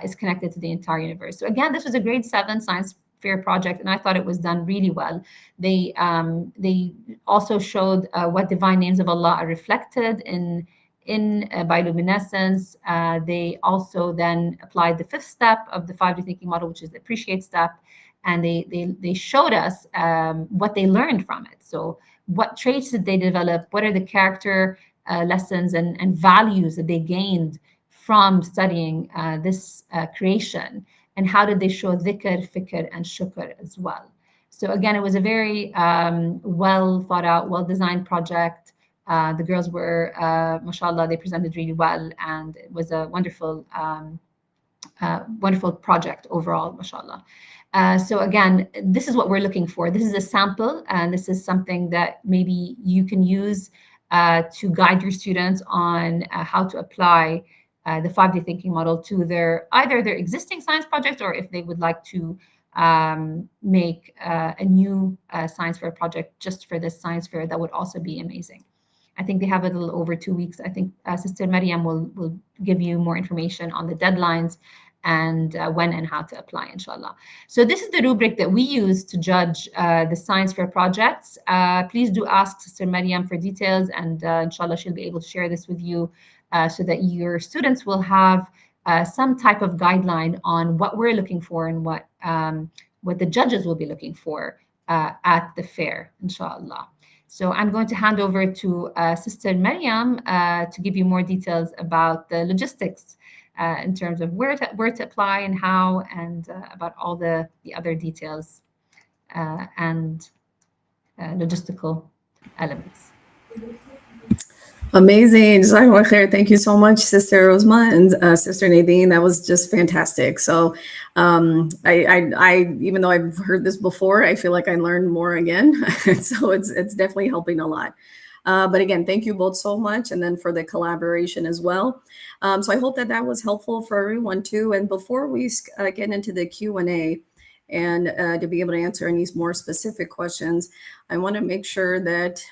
is connected to the entire universe. So again, this was a grade 7 science fair project, and I thought it was done really well. They also showed what divine names of Allah are reflected in bioluminescence. They also then applied the 5th step of the 5D thinking model, which is the appreciate step, and they showed us what they learned from it. So what traits did they develop? What are the character lessons and values that they gained from studying this creation? And how did they show dhikr, fikr, and shukr as well? So again, it was a very well thought out, well designed project. The girls were, mashallah, they presented really well, and it was a wonderful, wonderful project overall, mashallah. So again, this is what we're looking for. This is a sample, and this is something that maybe you can use to guide your students on how to apply the 5D thinking model to either their existing science project, or if they would like to make a new science fair project just for this science fair, that would also be amazing. I think they have a little over 2 weeks. I think Sister Maryam will give you more information on the deadlines and when and how to apply, inshallah. So this is the rubric that we use to judge the science fair projects. Please do ask Sister Maryam for details, and inshallah she'll be able to share this with you so that your students will have some type of guideline on what we're looking for and what the judges will be looking for at the fair, inshallah. So I'm going to hand over to Sister Maryam to give you more details about the logistics in terms of where to apply and how, and about all the other details and logistical elements. Amazing. Jazakallah khair. Thank you so much, Sister Rosma and Sister Nadine. That was just fantastic. So I even though I've heard this before, I feel like I learned more again. So it's definitely helping a lot. But again, thank you both so much, and then for the collaboration as well. So I hope that was helpful for everyone too. And before we get into the Q&A and to be able to answer any more specific questions, I want to make sure that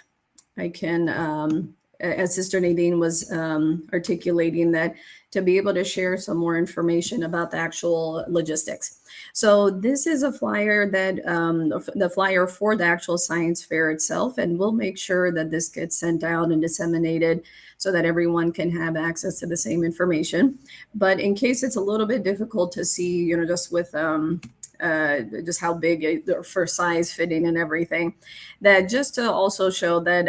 I can, as Sister Nadine was articulating, that to be able to share some more information about the actual logistics. So this is a flyer that the flyer for the actual science fair itself, and we'll make sure that this gets sent out and disseminated so that everyone can have access to the same information. But in case it's a little bit difficult to see, just with just how big for size fitting and everything, that just to also show that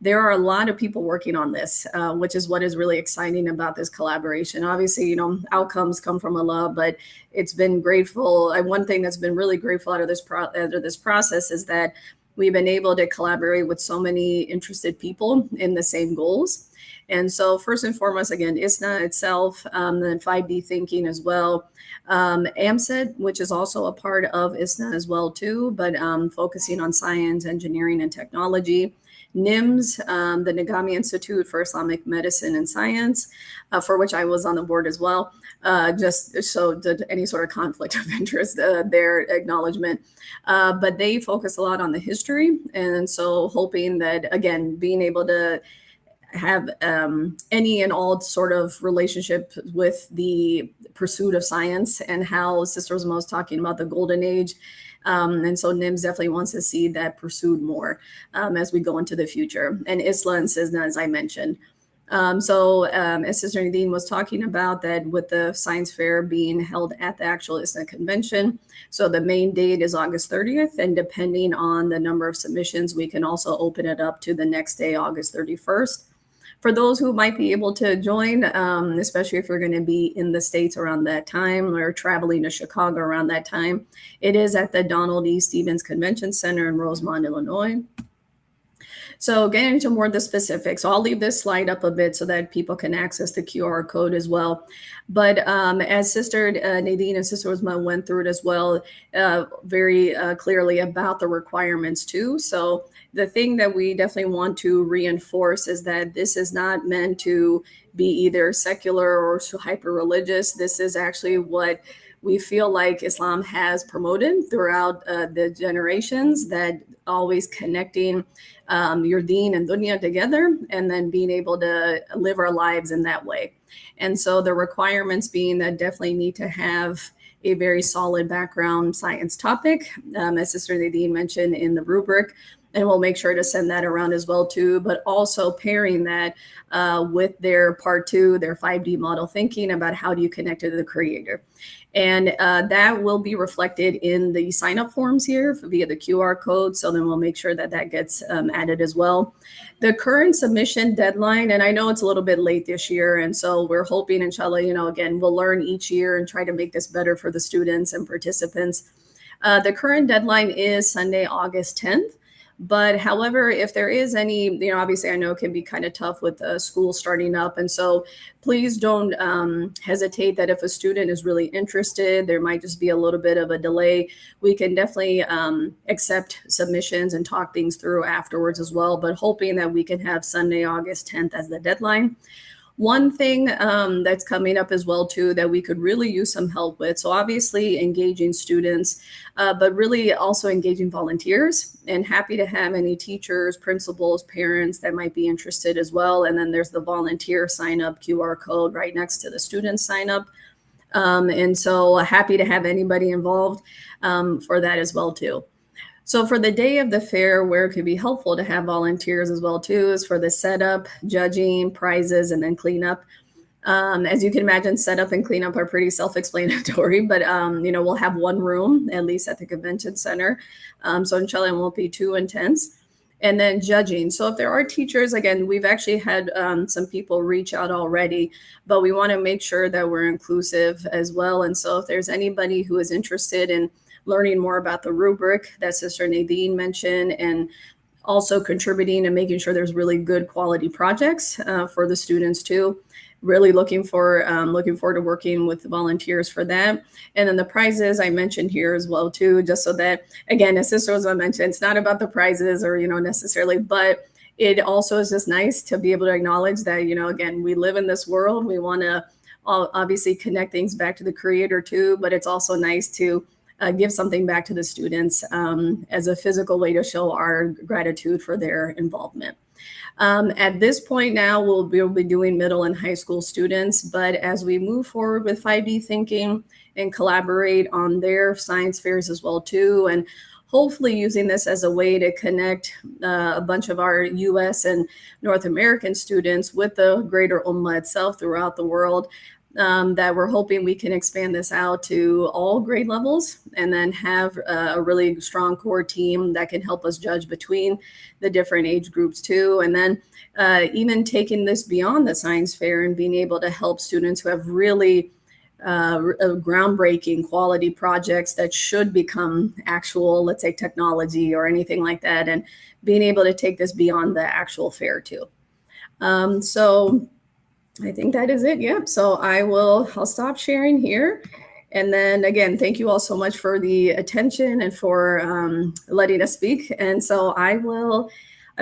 there are a lot of people working on this, which is what is really exciting about this collaboration. Obviously, outcomes come from Allah, but it's been grateful. One thing that's been really grateful out of this process is that we've been able to collaborate with so many interested people in the same goals. And so first and foremost, again, IISNA itself, then 5D thinking as well. AMSET, which is also a part of IISNA as well too, but focusing on science, engineering, and technology. NIMS, the Nagami Institute for Islamic Medicine and Science, for which I was on the board as well, just so that any sort of conflict of interest, their acknowledgement. But they focus a lot on the history. And so hoping that, again, being able to have any and all sort of relationship with the pursuit of science, and how Sister Rosma was talking about the golden age. And so NIMS definitely wants to see that pursued more as we go into the future. And ISLA and CISNA, as I mentioned. As Sister Nadine was talking about, that with the science fair being held at the actual ISNA convention, so the main date is August 30th, and depending on the number of submissions, we can also open it up to the next day, August 31st. For those who might be able to join, especially if you're going to be in the States around that time or traveling to Chicago around that time, it is at the Donald E. Stevens Convention Center in Rosemont, Illinois. So getting into more of the specifics, so I'll leave this slide up a bit so that people can access the QR code as well. But as Sister Nadine and Sister Rosma went through it as well, very clearly about the requirements too. So the thing that we definitely want to reinforce is that this is not meant to be either secular or hyper religious. This is actually what we feel like Islam has promoted throughout the generations, that always connecting your deen and dunya together, and then being able to live our lives in that way. And so the requirements being that definitely need to have a very solid background science topic, as Sister Nadine mentioned in the rubric, and we'll make sure to send that around as well too, but also pairing that with their part 2, their 5D model thinking about how do you connect to the creator. And that will be reflected in the sign up forms here via the QR code. So then we'll make sure that that gets added as well. The current submission deadline, and I know it's a little bit late this year, and so we're hoping, inshallah, again, we'll learn each year and try to make this better for the students and participants. The current deadline is Sunday, August 10th. But however, if there is any, obviously I know it can be kind of tough with school starting up. And so please don't hesitate that if a student is really interested, there might just be a little bit of a delay. We can definitely accept submissions and talk things through afterwards as well, but hoping that we can have Sunday, August 10th as the deadline. One thing that's coming up as well too that we could really use some help with, so obviously engaging students, but really also engaging volunteers, and happy to have any teachers, principals, parents that might be interested as well. And then there's the volunteer sign up QR code right next to the student sign up. And so happy to have anybody involved for that as well too. So for the day of the fair, where it could be helpful to have volunteers as well too, is for the setup, judging, prizes, and then cleanup. As you can imagine, setup and cleanup are pretty self-explanatory, but we'll have one room, at least at the convention center. So inshallah, it won't be too intense. And then judging. So if there are teachers, again, we've actually had some people reach out already, but we want to make sure that we're inclusive as well. And so if there's anybody who is interested in learning more about the rubric that Sister Nadine mentioned, and also contributing and making sure there's really good quality projects for the students too. Really looking forward to working with volunteers for that. And then the prizes I mentioned here as well too, just so that, again, as Sister Rosa mentioned, it's not about the prizes or, necessarily, but it also is just nice to be able to acknowledge that, again, we live in this world. We want to obviously connect things back to the creator too, but it's also nice to give something back to the students as a physical way to show our gratitude for their involvement. At this point now, we'll be doing middle and high school students, but as we move forward with 5D thinking and collaborate on their science fairs as well too, and hopefully using this as a way to connect a bunch of our US and North American students with the greater Ummah itself throughout the world, that we're hoping we can expand this out to all grade levels, and then have a really strong core team that can help us judge between the different age groups too. And then even taking this beyond the science fair and being able to help students who have really groundbreaking quality projects that should become actual, let's say, technology or anything like that, and being able to take this beyond the actual fair too. So I think that is it. Yep. So I'll stop sharing here. And then again, thank you all so much for the attention and for letting us speak. And so I'm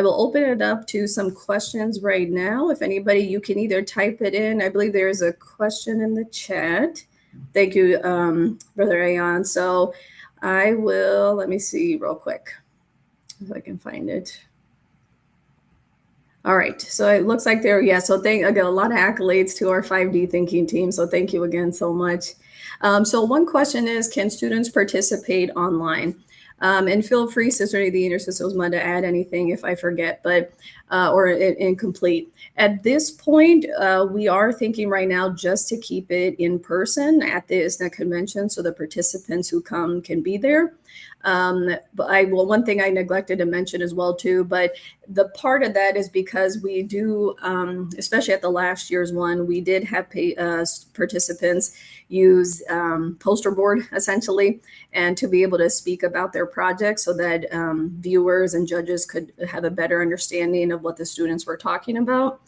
I will open it up to some questions right now. If anybody, you can either type it in. I believe there is a question in the chat. Thank you, Brother Ayan. So I will, let me see real quick if I can find it. All right, so it looks like there, yeah, so I got a lot of accolades to our 5D thinking team, so thank you again so much. So one question is, can students participate online? And feel free, Sister Nadine or Sister Osman, to add anything if I forget, but or incomplete. At this point, we are thinking right now just to keep it in person at the IISNA convention, so the participants who come can be there. But one thing I neglected to mention as well too, but the part of that is because we do, especially at the last year's one, we did have participants use poster board essentially, and to be able to speak about their projects so that viewers and judges could have a better understanding of what the students were talking about.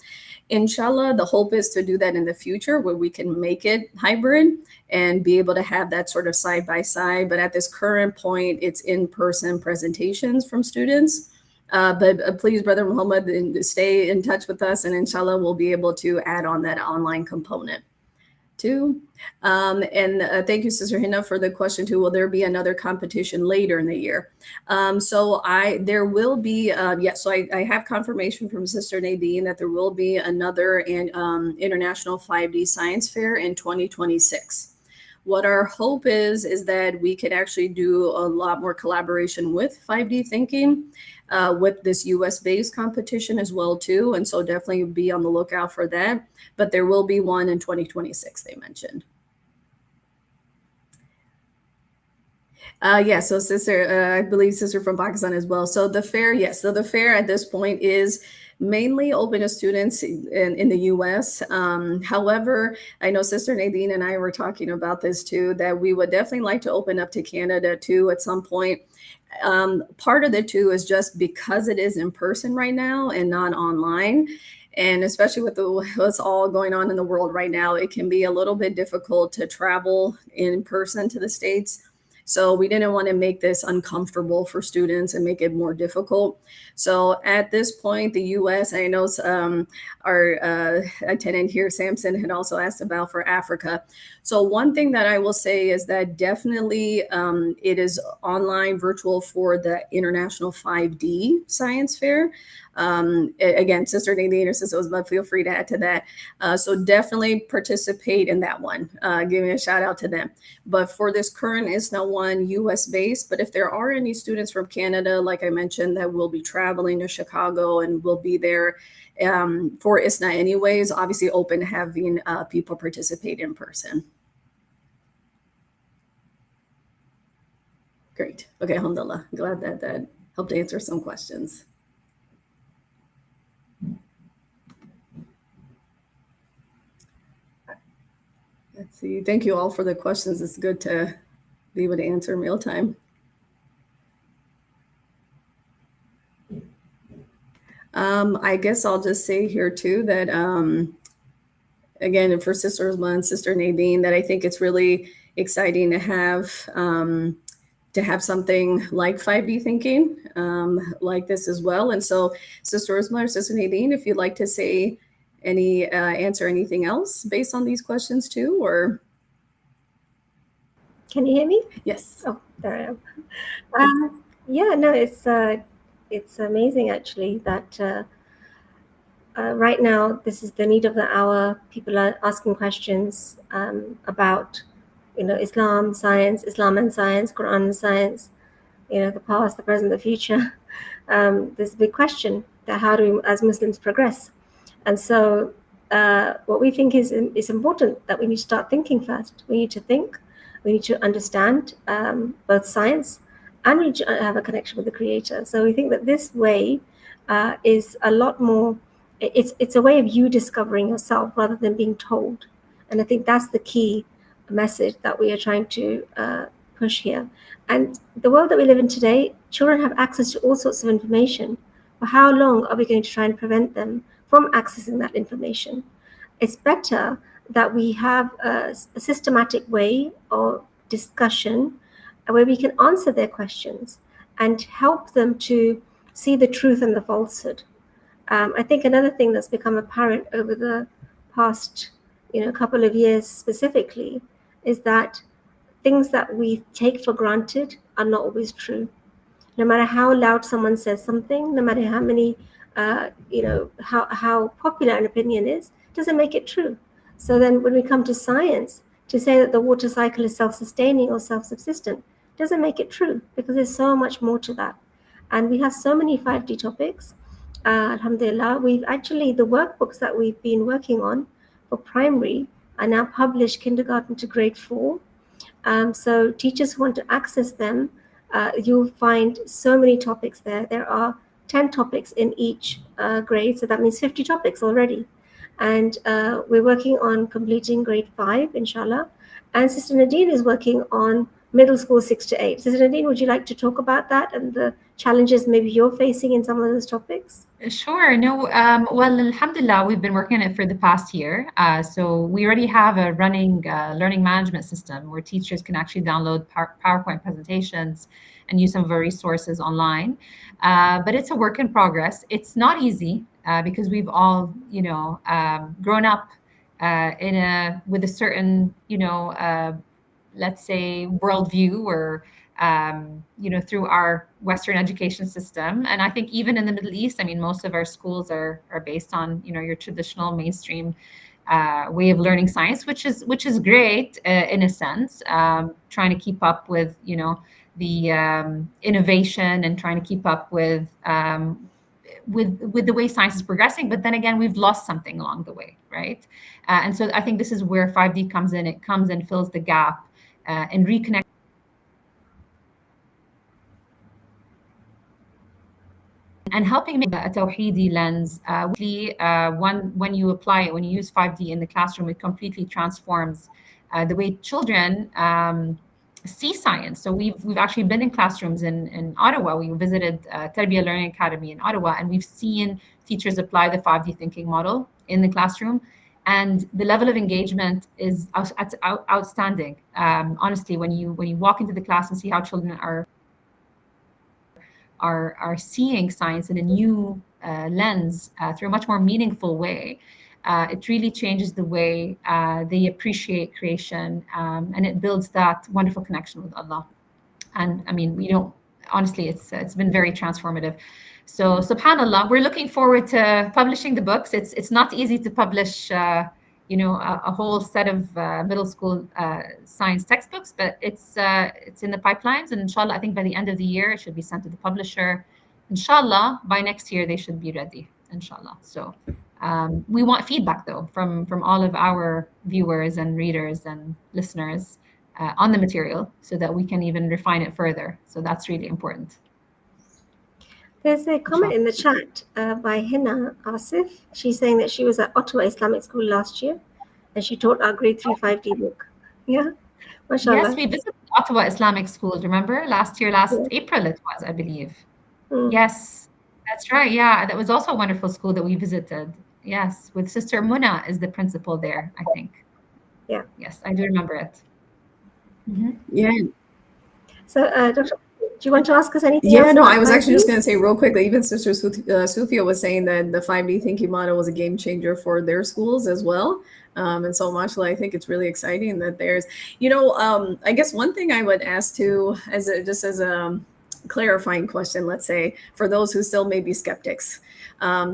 Inshallah, the hope is to do that in the future where we can make it hybrid and be able to have that sort of side by side. But at this current point, it's in-person presentations from students. But please, Brother Muhammad, stay in touch with us, and inshallah, we'll be able to add on that online component too. And thank you, Sister Hina, for the question too. Will there be another competition later in the year? There will be, yes, so I have confirmation from Sister Nadine that there will be another International 5D Science Fair in 2026. What our hope is that we could actually do a lot more collaboration with 5D Thinking with this US-based competition as well too. And so definitely be on the lookout for that. But there will be one in 2026, they mentioned. Yeah, so Sister, I believe Sister from Pakistan as well. So the fair, yes, so the fair at this point is mainly open to students in the US. However, I know Sister Nadine and I were talking about this too, that we would definitely like to open up to Canada too at some point. Part of it too is just because it is in person right now and not online. And especially with what's all going on in the world right now, it can be a little bit difficult to travel in person to the States. So we didn't want to make this uncomfortable for students and make it more difficult. So at this point, the US, I know our attendant here, Samson, had also asked about for Africa. So one thing that I will say is that definitely it is online virtual for the International 5D Science Fair. Again, Sister Nadine or Sister Osma, feel free to add to that. So definitely participate in that one. Give me a shout out to them. But for this current IISNA one, US based, but if there are any students from Canada, like I mentioned, that will be traveling to Chicago and will be there for IISNA anyways, obviously open to having people participate in person. Great. Okay, alhamdulillah. Glad that helped answer some questions. Let's see. Thank you all for the questions. It's good to be able to answer in real time. I guess I'll just say here too that, again, for Sister Osma and Sister Nadine, that I think it's really exciting to have something like 5D thinking like this as well. And so Sister Osma or Sister Nadine, if you'd like to say answer anything else based on these questions too, or? Can you hear me? Yes. Oh, there I am. Yeah, no, it's amazing actually that right now this is the need of the hour. People are asking questions about, Islam and science, Quran and science, the past, the present, the future. There's a big question that how do we, as Muslims, progress? And so what we think is important that we need to start thinking first. We need to think. We need to understand both science and we need to have a connection with the Creator. So we think that this way is a lot more, it's a way of you discovering yourself rather than being told. And I think that's the key message that we are trying to push here. And the world that we live in today, children have access to all sorts of information. For how long are we going to try and prevent them from accessing that information? It's better that we have a systematic way of discussion where we can answer their questions and help them to see the truth and the falsehood. I think another thing that's become apparent over the past, couple of years specifically, is that things that we take for granted are not always true. No matter how loud someone says something, no matter how many, how popular an opinion is, doesn't make it true. So then when we come to science, to say that the water cycle is self-sustaining or self-subsistent doesn't make it true, because there's so much more to that. And we have so many 5D topics. Alhamdulillah, the workbooks that we've been working on for primary are now published kindergarten to grade 4. So teachers who want to access them, you'll find so many topics there. There are 10 topics in each grade, so that means 50 topics already. And we're working on completing grade 5, inshallah. And Sister Nadine is working on middle school 6 to 8. Sister Nadine, would you like to talk about that and the challenges maybe you're facing in some of those topics? Sure. No, well, alhamdulillah, we've been working on it for the past year. So we already have a running learning management system where teachers can actually download PowerPoint presentations and use some of our resources online. But it's a work in progress. It's not easy because we've all, grown up with a certain, let's say, worldview or through our Western education system. And I think even in the Middle East, I mean, most of our schools are based on, your traditional mainstream way of learning science, which is great in a sense, trying to keep up with, the innovation and trying to keep up with the way science is progressing. But then again, we've lost something along the way, right? And so I think this is where 5D comes in. It comes and fills the gap and reconnect and helping make a Tawheedi lens. When you apply it, when you use 5D in the classroom, it completely transforms the way children see science. So we've actually been in classrooms in Ottawa. We visited Tarbiyah Learning Academy in Ottawa, and we've seen teachers apply the 5D thinking model in the classroom. And the level of engagement is outstanding. Honestly, when you walk into the class and see how children are seeing science in a new lens through a much more meaningful way, it really changes the way they appreciate creation, and it builds that wonderful connection with Allah. And I mean, honestly, it's been very transformative. So subhanallah, we're looking forward to publishing the books. It's not easy to publish a whole set of middle school science textbooks, but it's in the pipelines, and inshallah, I think by the end of the year it should be sent to the publisher. Inshallah, by next year they should be ready, inshallah. So we want feedback though from all of our viewers and readers and listeners on the material, so that we can even refine it further. So that's really important. There's a comment in the chat by Hina Asif. She's saying that she was at Ottawa Islamic School last year and she taught our grade 3 5D book. Yeah, mashallah. Yes, we visited Ottawa Islamic School. Remember last April it was, I believe. Yes, that's right. Yeah, that was also a wonderful school that we visited. Yes, with Sister Muna is the principal there, I think. Yeah. Yes, I do remember it. Yeah. So, Dr. Do you want to ask us anything else? Yeah, no, I was actually just going to say real quickly, even Sister Sufia was saying that the 5D thinking model was a game changer for their schools as well. And so much, I think it's really exciting that there's, I guess one thing I would ask too, as a clarifying question, let's say, for those who still may be skeptics.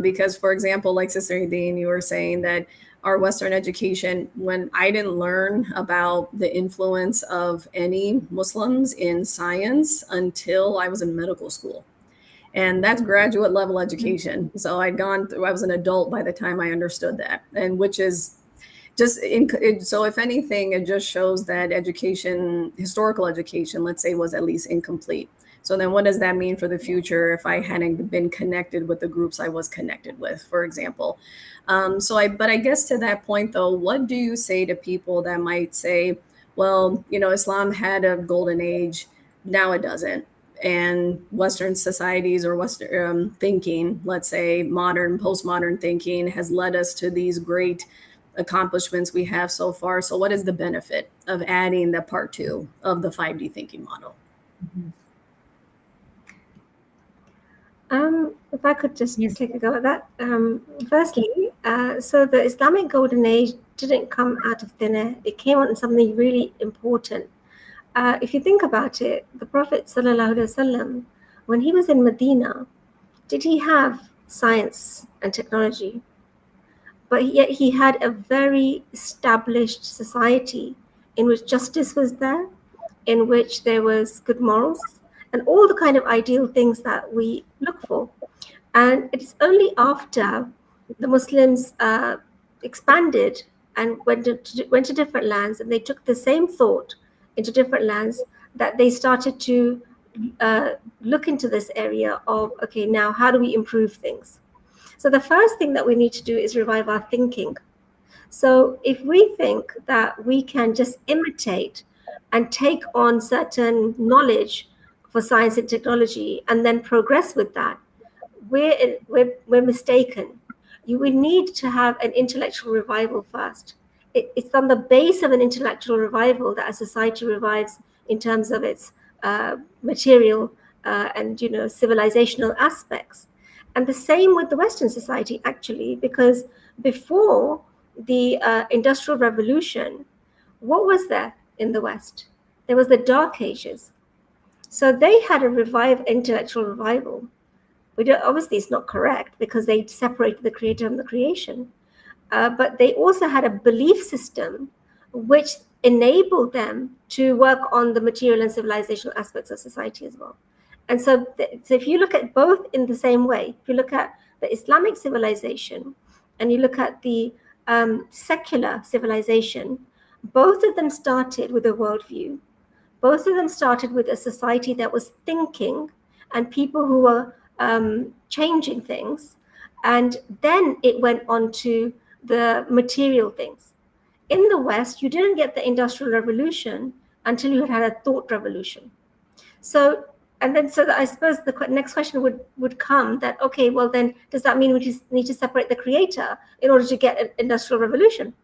Because, for example, like Sister Nadine, you were saying that our Western education, when I didn't learn about the influence of any Muslims in science until I was in medical school. And that's graduate level education. So I was an adult by the time I understood that. And which is so if anything, it just shows that historical education, let's say, was at least incomplete. So then what does that mean for the future if I hadn't been connected with the groups I was connected with, for example? But I guess to that point, though, what do you say to people that might say, well, Islam had a golden age, now it doesn't. And Western societies or Western thinking, let's say postmodern thinking, has led us to these great accomplishments we have so far. So what is the benefit of adding the part 2 of the 5D thinking model? If I could just Yes. take a go at that. Firstly, so the Islamic Golden Age didn't come out of thin air. It came out of something really important. If you think about it, the Prophet ﷺ, when he was in Medina, did he have science and technology? But yet he had a very established society in which justice was there, in which there was good morals, and all the kind of ideal things that we look for. And it's only after the Muslims expanded and went to different lands, and they took the same thought into different lands, that they started to look into this area of, okay, now how do we improve things? So the first thing that we need to do is revive our thinking. So if we think that we can just imitate and take on certain knowledge for science and technology and then progress with that, we're mistaken. You would need to have an intellectual revival first. It's on the base of an intellectual revival that a society revives in terms of its material and civilizational aspects. And the same with the Western society, actually, because before the Industrial Revolution, what was there in the West? There was the Dark Ages. So they had a intellectual revival. Obviously, it's not correct because they separated the creator from the creation. But they also had a belief system which enabled them to work on the material and civilizational aspects of society as well. And so if you look at both in the same way, if you look at the Islamic civilization and you look at the secular civilization, both of them started with a worldview. Both of them started with a society that was thinking and people who were changing things. And then it went on to the material things. In the West, you didn't get the Industrial Revolution until you had a thought revolution. So, I suppose the next question would come that, okay, well then, does that mean we just need to separate the creator in order to get an industrial revolution?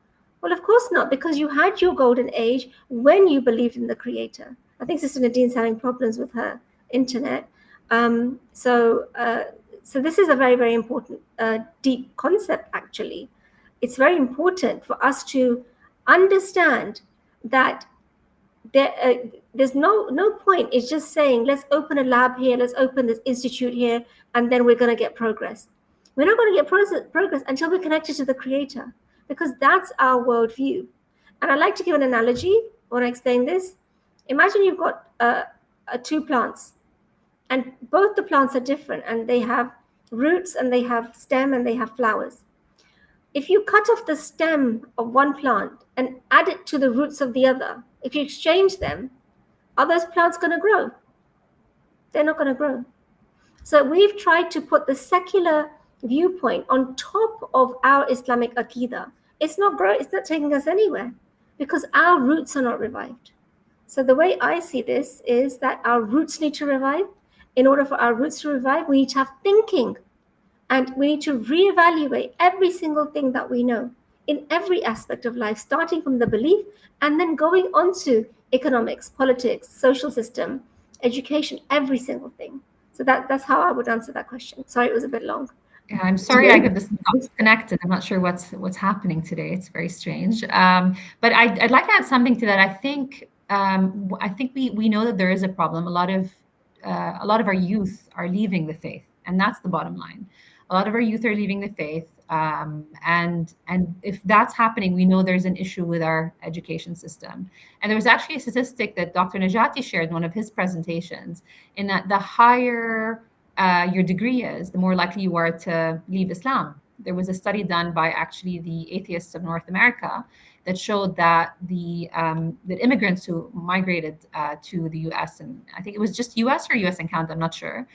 Well, of course not, because you had your golden age when you believed in the creator. I think Sister Nadine's having problems with her internet. So this is a very, very important, deep concept, actually. It's very important for us to understand that there's no point. It's just saying, let's open a lab here, let's open this institute here, and then we're going to get progress. We're not going to get progress until we're connected to the creator, because that's our worldview. And I like to give an analogy when I explain this. Imagine you've got two plants, and both the plants are different, and they have roots, and they have stem, and they have flowers. If you cut off the stem of one plant and add it to the roots of the other, if you exchange them, are those plants going to grow? They're not going to grow. So we've tried to put the secular viewpoint on top of our Islamic Aqidah. It's not taking us anywhere because our roots are not revived. So the way I see this is that our roots need to revive. In order for our roots to revive, we need to have thinking. And we need to reevaluate every single thing that we know in every aspect of life, starting from the belief and then going on to economics, politics, social system, education, every single thing. So that's how I would answer that question. Sorry, it was a bit long. Yeah, I'm sorry I got disconnected. I'm not sure what's happening today. It's very strange. But I'd like to add something to that. I think we know that there is a problem. A lot of our youth are leaving the faith, and that's the bottom line. A lot of our youth are leaving the faith, and if that's happening, we know there's an issue with our education system. And there was actually a statistic that Dr. Najati shared in one of his presentations, in that the higher your degree is, the more likely you are to leave Islam. There was a study done by actually the atheists of North America that showed that that immigrants who migrated to the U.S., and I think it was just U.S. or U.S. and Canada, I'm not sure,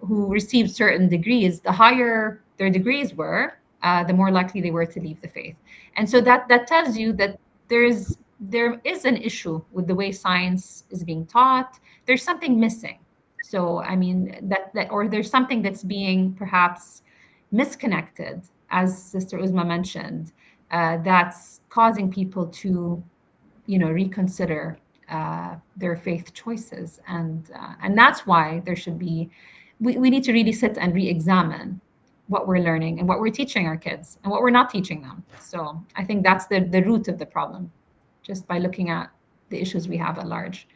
who received certain degrees, the higher their degrees were, the more likely they were to leave the faith. And so that tells you that there is an issue with the way science is being taught. There's something missing. So I mean that or there's something that's being perhaps misconnected, as Sister Uzma mentioned, that's causing people to, reconsider their faith choices, and that's why there should be we need to really sit and re-examine what we're learning and what we're teaching our kids and what we're not teaching them. So I think that's the root of the problem, just by looking at the issues we have at large.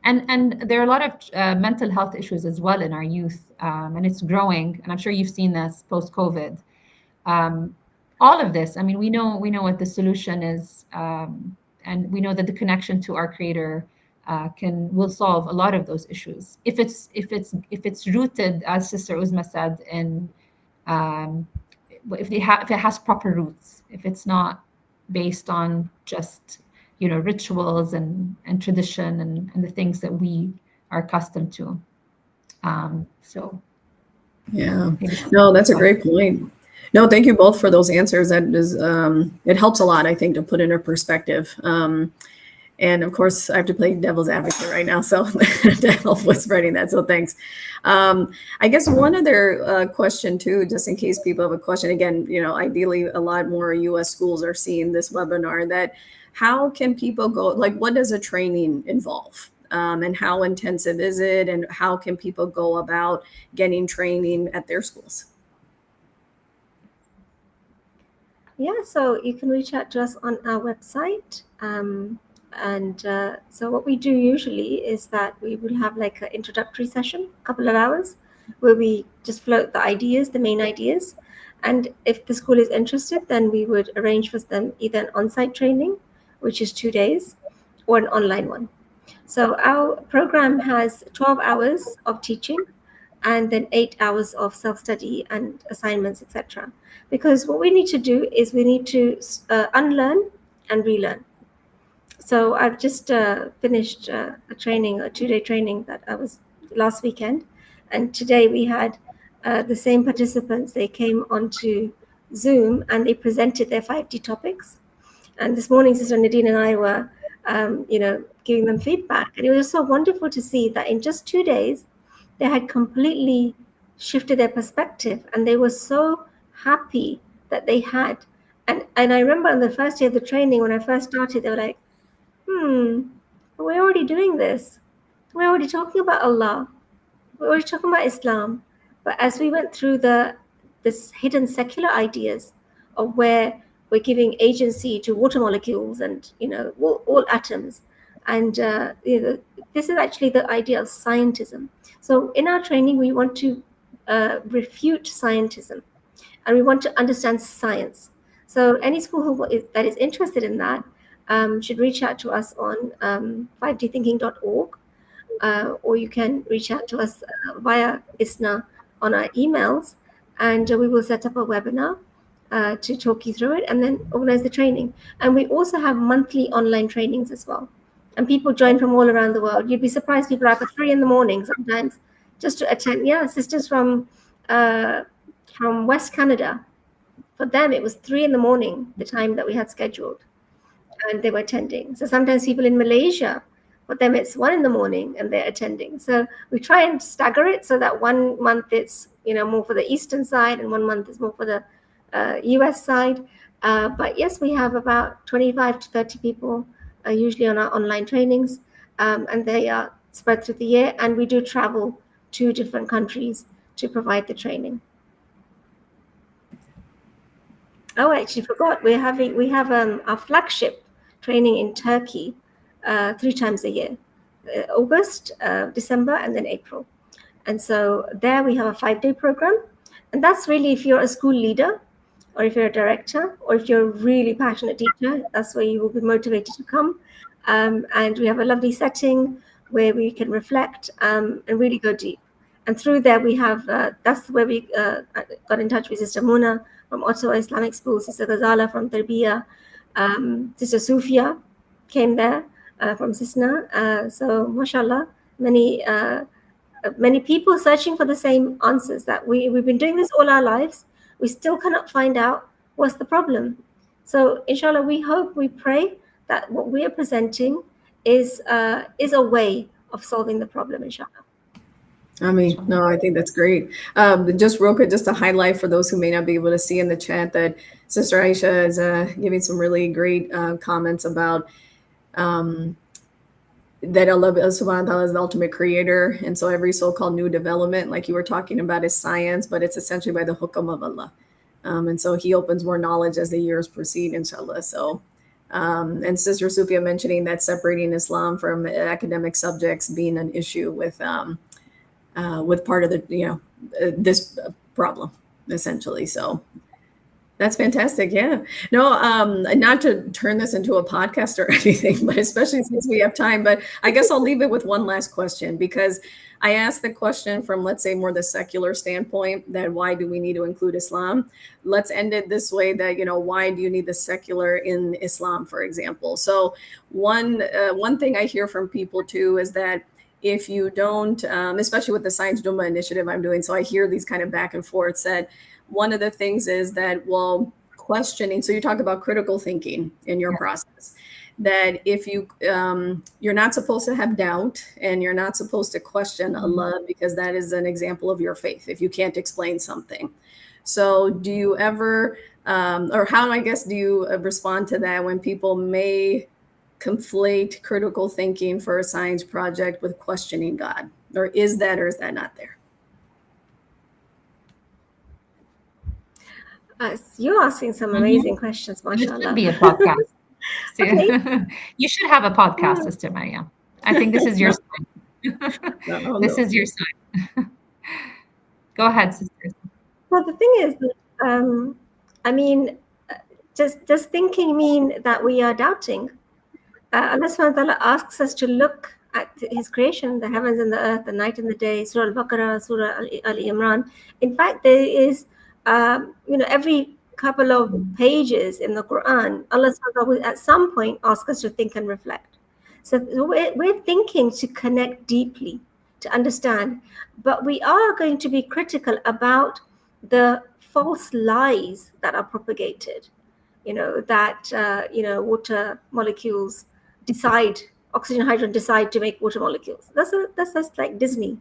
And there are a lot of mental health issues as well in our youth, and it's growing. And I'm sure you've seen this post COVID. Um, all of this, I mean, we know what the solution is, and we know that the connection to our Creator can will solve a lot of those issues if it's rooted, as Sister Uzma said, in um, if it has proper roots, if it's not based on just rituals and tradition and the things that we are accustomed to. So Yeah. maybe No, that's a great point. No, thank you both for those answers. That is, it helps a lot, I think, to put in a perspective. And of course, I have to play devil's advocate right now, so to help with spreading that. So thanks. I guess one other question too, just in case people have a question. Again, ideally, a lot more U.S. schools are seeing this webinar. That how can people go? Like, what does a training involve? And how intensive is it? And how can people go about getting training at their schools? Yeah, so you can reach out to us on our website. So what we do usually is that we will have like an introductory session, a couple of hours, where we just float the ideas, the main ideas. And if the school is interested, then we would arrange for them either an on-site training, which is 2 days, or an online one. So our program has 12 hours of teaching and then 8 hours of self-study and assignments, etc. Because what we need to do is we need to unlearn and relearn. So I've just finished a 2-day training that I was last weekend. And today we had the same participants. They came onto Zoom and they presented their 5D topics. And this morning, Sister Nadine and I were, giving them feedback. And it was so wonderful to see that in just 2 days, they had completely shifted their perspective. And they were so happy that they had. And I remember on the first day of the training, when I first started, they were like, we're already doing this. We're already talking about Allah. We're already talking about Islam. But as we went through this hidden secular ideas of where we're giving agency to water molecules and all atoms, and this is actually the idea of scientism. So in our training, we want to refute scientism, and we want to understand science. So any school that is interested in that should reach out to us on 5dthinking.org, or you can reach out to us via IISNA on our emails, and we will set up a webinar to talk you through it and then organize the training. And we also have monthly online trainings as well. And people join from all around the world. You'd be surprised, people are up at 3 a.m. sometimes just to attend. Yeah, sisters from West Canada. For them, it was 3 a.m, the time that we had scheduled, and they were attending. So sometimes people in Malaysia, for them it's 1 a.m. and they're attending. So we try and stagger it so that 1 month it's more for the eastern side and 1 month is more for the US side. But yes, we have about 25 to 30 people usually on our online trainings, and they are spread through the year, and we do travel to different countries to provide the training. Oh, I actually forgot. We have our flagship training in Turkey 3 times a year, August, December, and then April. And so there we have a 5-day program. And that's really if you're a school leader, or if you're a director, or if you're a really passionate teacher, that's where you will be motivated to come. And we have a lovely setting where we can reflect and really go deep. And through there we have, that's where we got in touch with Sister Muna from Ottawa Islamic School, Sister Ghazala from Tarbiya, Sister Sufia came there from CISNA. So mashallah, many people searching for the same answers that we've been doing this all our lives. We still cannot find out what's the problem. So inshallah, we pray that what we are presenting is a way of solving the problem, inshallah. I mean, no, I think that's great. Just real quick, just to highlight for those who may not be able to see in the chat that Sister Aisha is giving some really great comments about that Allah subhanahu wa ta'ala is the ultimate creator. And so every so-called new development, like you were talking about, is science, but it's essentially by the hukam of Allah. And so he opens more knowledge as the years proceed, inshallah. So, and Sister Sufia mentioning that separating Islam from academic subjects being an issue with part of the, this problem, essentially. So that's fantastic. Yeah. No, not to turn this into a podcast or anything, but especially since we have time. But I guess I'll leave it with one last question, because I asked the question from, let's say, more the secular standpoint, that why do we need to include Islam? Let's end it this way, that, why do you need the secular in Islam, for example? So one thing I hear from people too is that if you don't, especially with the Science Duma initiative I'm doing, so I hear these kind of back and forths, that one of the things is that, well, questioning. So you talk about critical thinking in your process, that if you, you're not supposed to have doubt, and you're not supposed to question Allah, because that is an example of your faith if you can't explain something. So do you ever, or how, I guess, do you respond to that when people may conflate critical thinking for a science project with questioning God? Or is that not there? You're asking some amazing questions, This should mashallah. be a podcast. So, Okay. you should have a podcast, Sister Maryam. I think this is your sign. No, This no. is your sign. Go ahead, sisters. Well, the thing is that, I mean, does thinking mean that we are doubting? Allah subhanahu wa ta'ala asks us to look at His creation, the heavens and the earth, the night and the day, Surah Al-Baqarah, Surah Al-Imran. In fact, there is, every couple of pages in the Quran, Allah subhanahu wa ta'ala will at some point ask us to think and reflect. So we're thinking to connect deeply, to understand, but we are going to be critical about the false lies that are propagated. That water molecules oxygen, hydrogen decide to make water molecules. That's like Disney.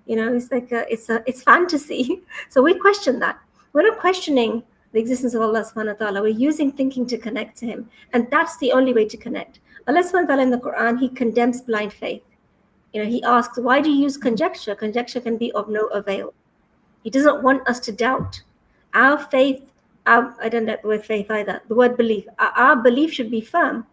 It's like it's fantasy. So we question that. We're not questioning the existence of Allah subhanahu wa ta'ala. We're using thinking to connect to Him, and that's the only way to connect. Allah subhanahu wa ta'ala in the Quran, He condemns blind faith. He asks, why do you use conjecture? Conjecture can be of no avail. He doesn't want us to doubt. Our faith, I don't know the word faith either, the word belief. Our belief should be firm.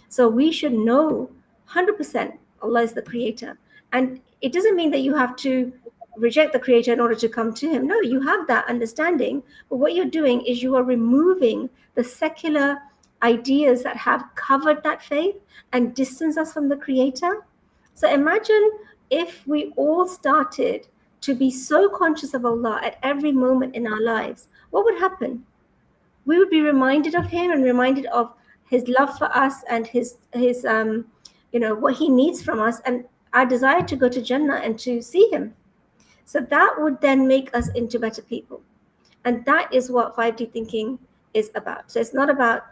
So we should know 100% Allah is the creator. And it doesn't mean that you have to reject the creator in order to come to Him. No, you have that understanding. But what you're doing is you are removing the secular ideas that have covered that faith and distance us from the creator. So imagine if we all started to be so conscious of Allah at every moment in our lives, what would happen? We would be reminded of Him and reminded of His love for us and his what He needs from us, and our desire to go to Jannah and to see Him. So that would then make us into better people. And that is what 5D thinking is about. So it's not about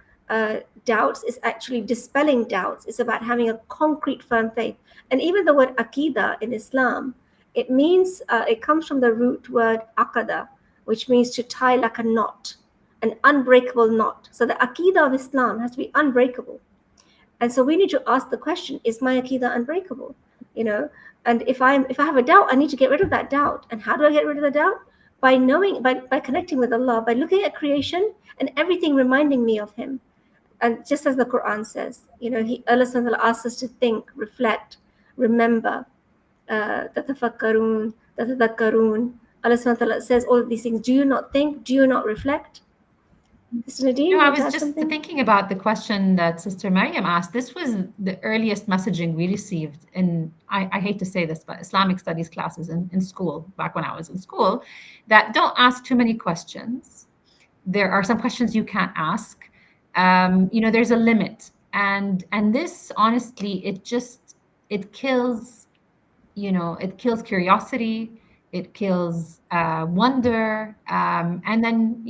doubts, it's actually dispelling doubts. It's about having a concrete, firm faith. And even the word Aqidah in Islam, it means, it comes from the root word Aqada, which means to tie like a knot, an unbreakable knot. So the Aqidah of Islam has to be unbreakable. And so we need to ask the question, is my Aqidah unbreakable? And if I have a doubt, I need to get rid of that doubt. And how do I get rid of the doubt? By knowing, by connecting with Allah, by looking at creation and everything reminding me of Him. And just as the Quran says, Allah subhanahu wa ta'ala asks us to think, reflect, remember, tatafakkarun, tatadakkarun. Allah subhanahu wa ta'ala says all of these things. Do you not think? Do you not reflect? Sister Nadine, I you want to was add just something? thinking about the question that Sister Maryam asked. This was the earliest messaging we received in, I hate to say this, but Islamic studies classes in school, back when I was in school, that don't ask too many questions. There are some questions you can't ask. There's a limit. And this, honestly, it kills, it kills curiosity, it kills wonder, and then,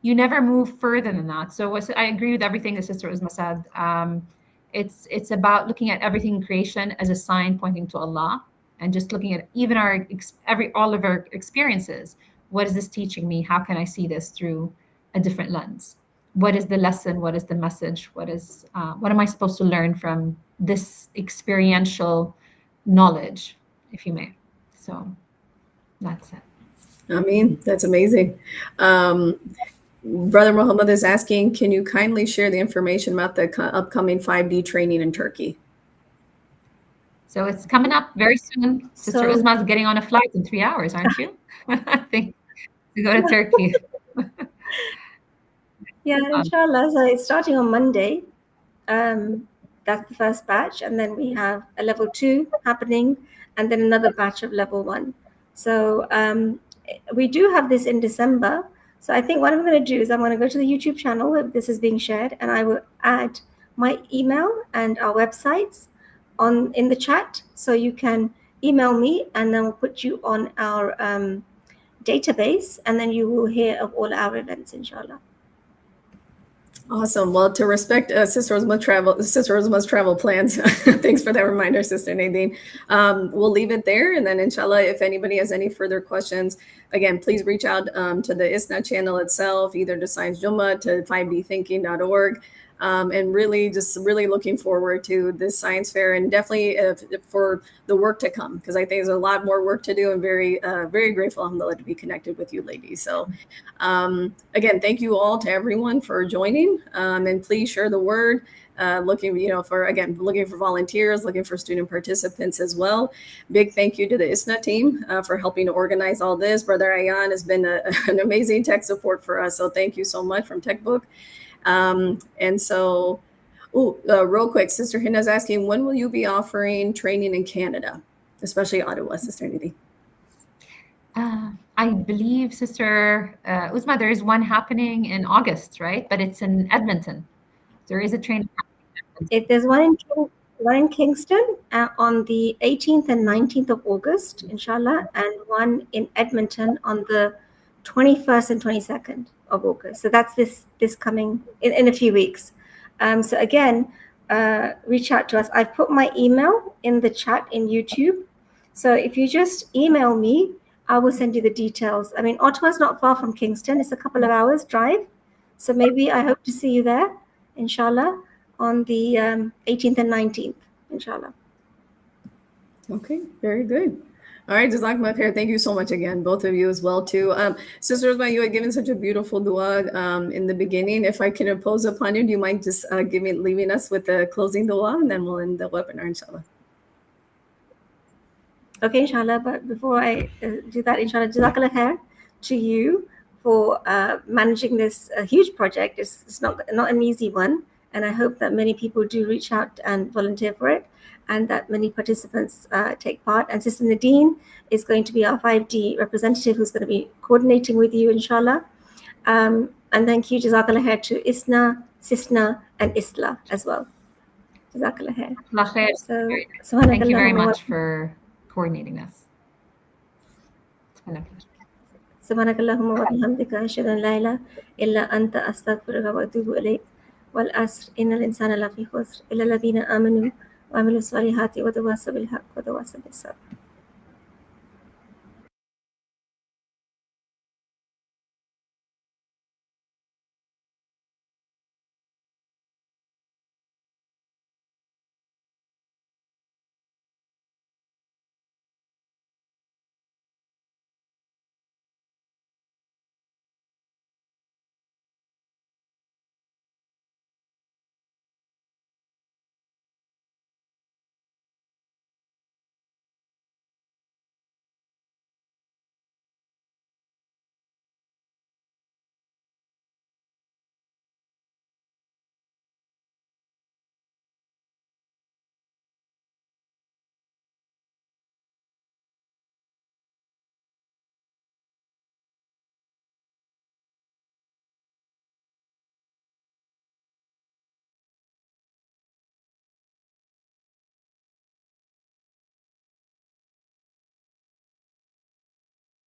you never move further than that. So I agree with everything that Sister Uzma said. It's about looking at everything in creation as a sign pointing to Allah, and just looking at even all of our experiences. What is this teaching me? How can I see this through a different lens? what is the lesson, what is the message, what am I supposed to learn from this experiential knowledge, if you may. So that's it. I mean, that's amazing. Brother Muhammad is asking, can you kindly share the information about the upcoming 5D training in Turkey? So it's coming up very soon. Sister So Uzma is getting on a flight in 3 hours, aren't you? I think to go to Turkey. yeah, inshallah. So it's starting on Monday. That's the first batch, and then we have a level 2 happening, and then another batch of level 1. So we do have this in December. So I think what I'm going to do is I'm going to go to the YouTube channel where this is being shared, and I will add my email and our websites in the chat, so you can email me, and then we'll put you on our database, and then you will hear of all our events, inshallah. Awesome. Well, to respect Sister Uzma's travel plans, thanks for that reminder, Sister Nadine. We'll leave it there, and then inshallah, if anybody has any further questions, again, please reach out to the IISNA channel itself, either to Science Juma, to 5dthinking.org. And really looking forward to this science fair, and definitely for the work to come, because I think there's a lot more work to do, and very grateful, alhamdulillah, to be connected with you ladies. So again, thank you all to everyone for joining, and please share the word. Looking for volunteers, looking for student participants as well. Big thank you to the IISNA team for helping to organize all this. Brother Ayan has been an amazing tech support for us, so thank you so much from TechBook. And so, real quick, Sister Hinna's asking, when will you be offering training in Canada, especially Ottawa, Sister Nidhi? I believe, Sister Uzma, there is one happening in August, right? But it's in Edmonton. There is a training. There's one in Kingston on the 18th and 19th of August, inshallah, and one in Edmonton on the 21st and 22nd of August. So that's this coming in a few weeks. So again, reach out to us. I've put my email in the chat in YouTube. So if you just email me, I will send you the details. I mean, Ottawa's not far from Kingston. It's a couple of hours drive. So maybe I hope to see you there, inshallah, on the 18th and 19th, inshallah. Okay, very good. All right, Jazakumullah khair. Thank you so much again, both of you as well too. Sister Uzma, you had given such a beautiful dua in the beginning. If I can impose upon you, do you mind just leaving us with the closing dua, and then we'll end the webinar, inshallah. Okay, inshallah. But before I do that, inshallah, Jazakallah khair to you for managing this huge project. It's not an easy one, and I hope that many people do reach out and volunteer for it, and that many participants take part. And Sister Nadine is going to be our 5D representative, who's going to be coordinating with you, inshallah. And thank you, Jazakallah khair, to IISNA, CISNA, and ISLA as well. Jazakallah khair. So, thank you very much for coordinating this. سبحانك اللهم وبحمدك أشهد أن لا إله إلا أنت أستغفرك وأتوب إليك والعصر إن الإنسان لفي خسر إلا الذين آمنوا وعملوا الصالحات وتواصوا بالحق وتواصوا بالصبر.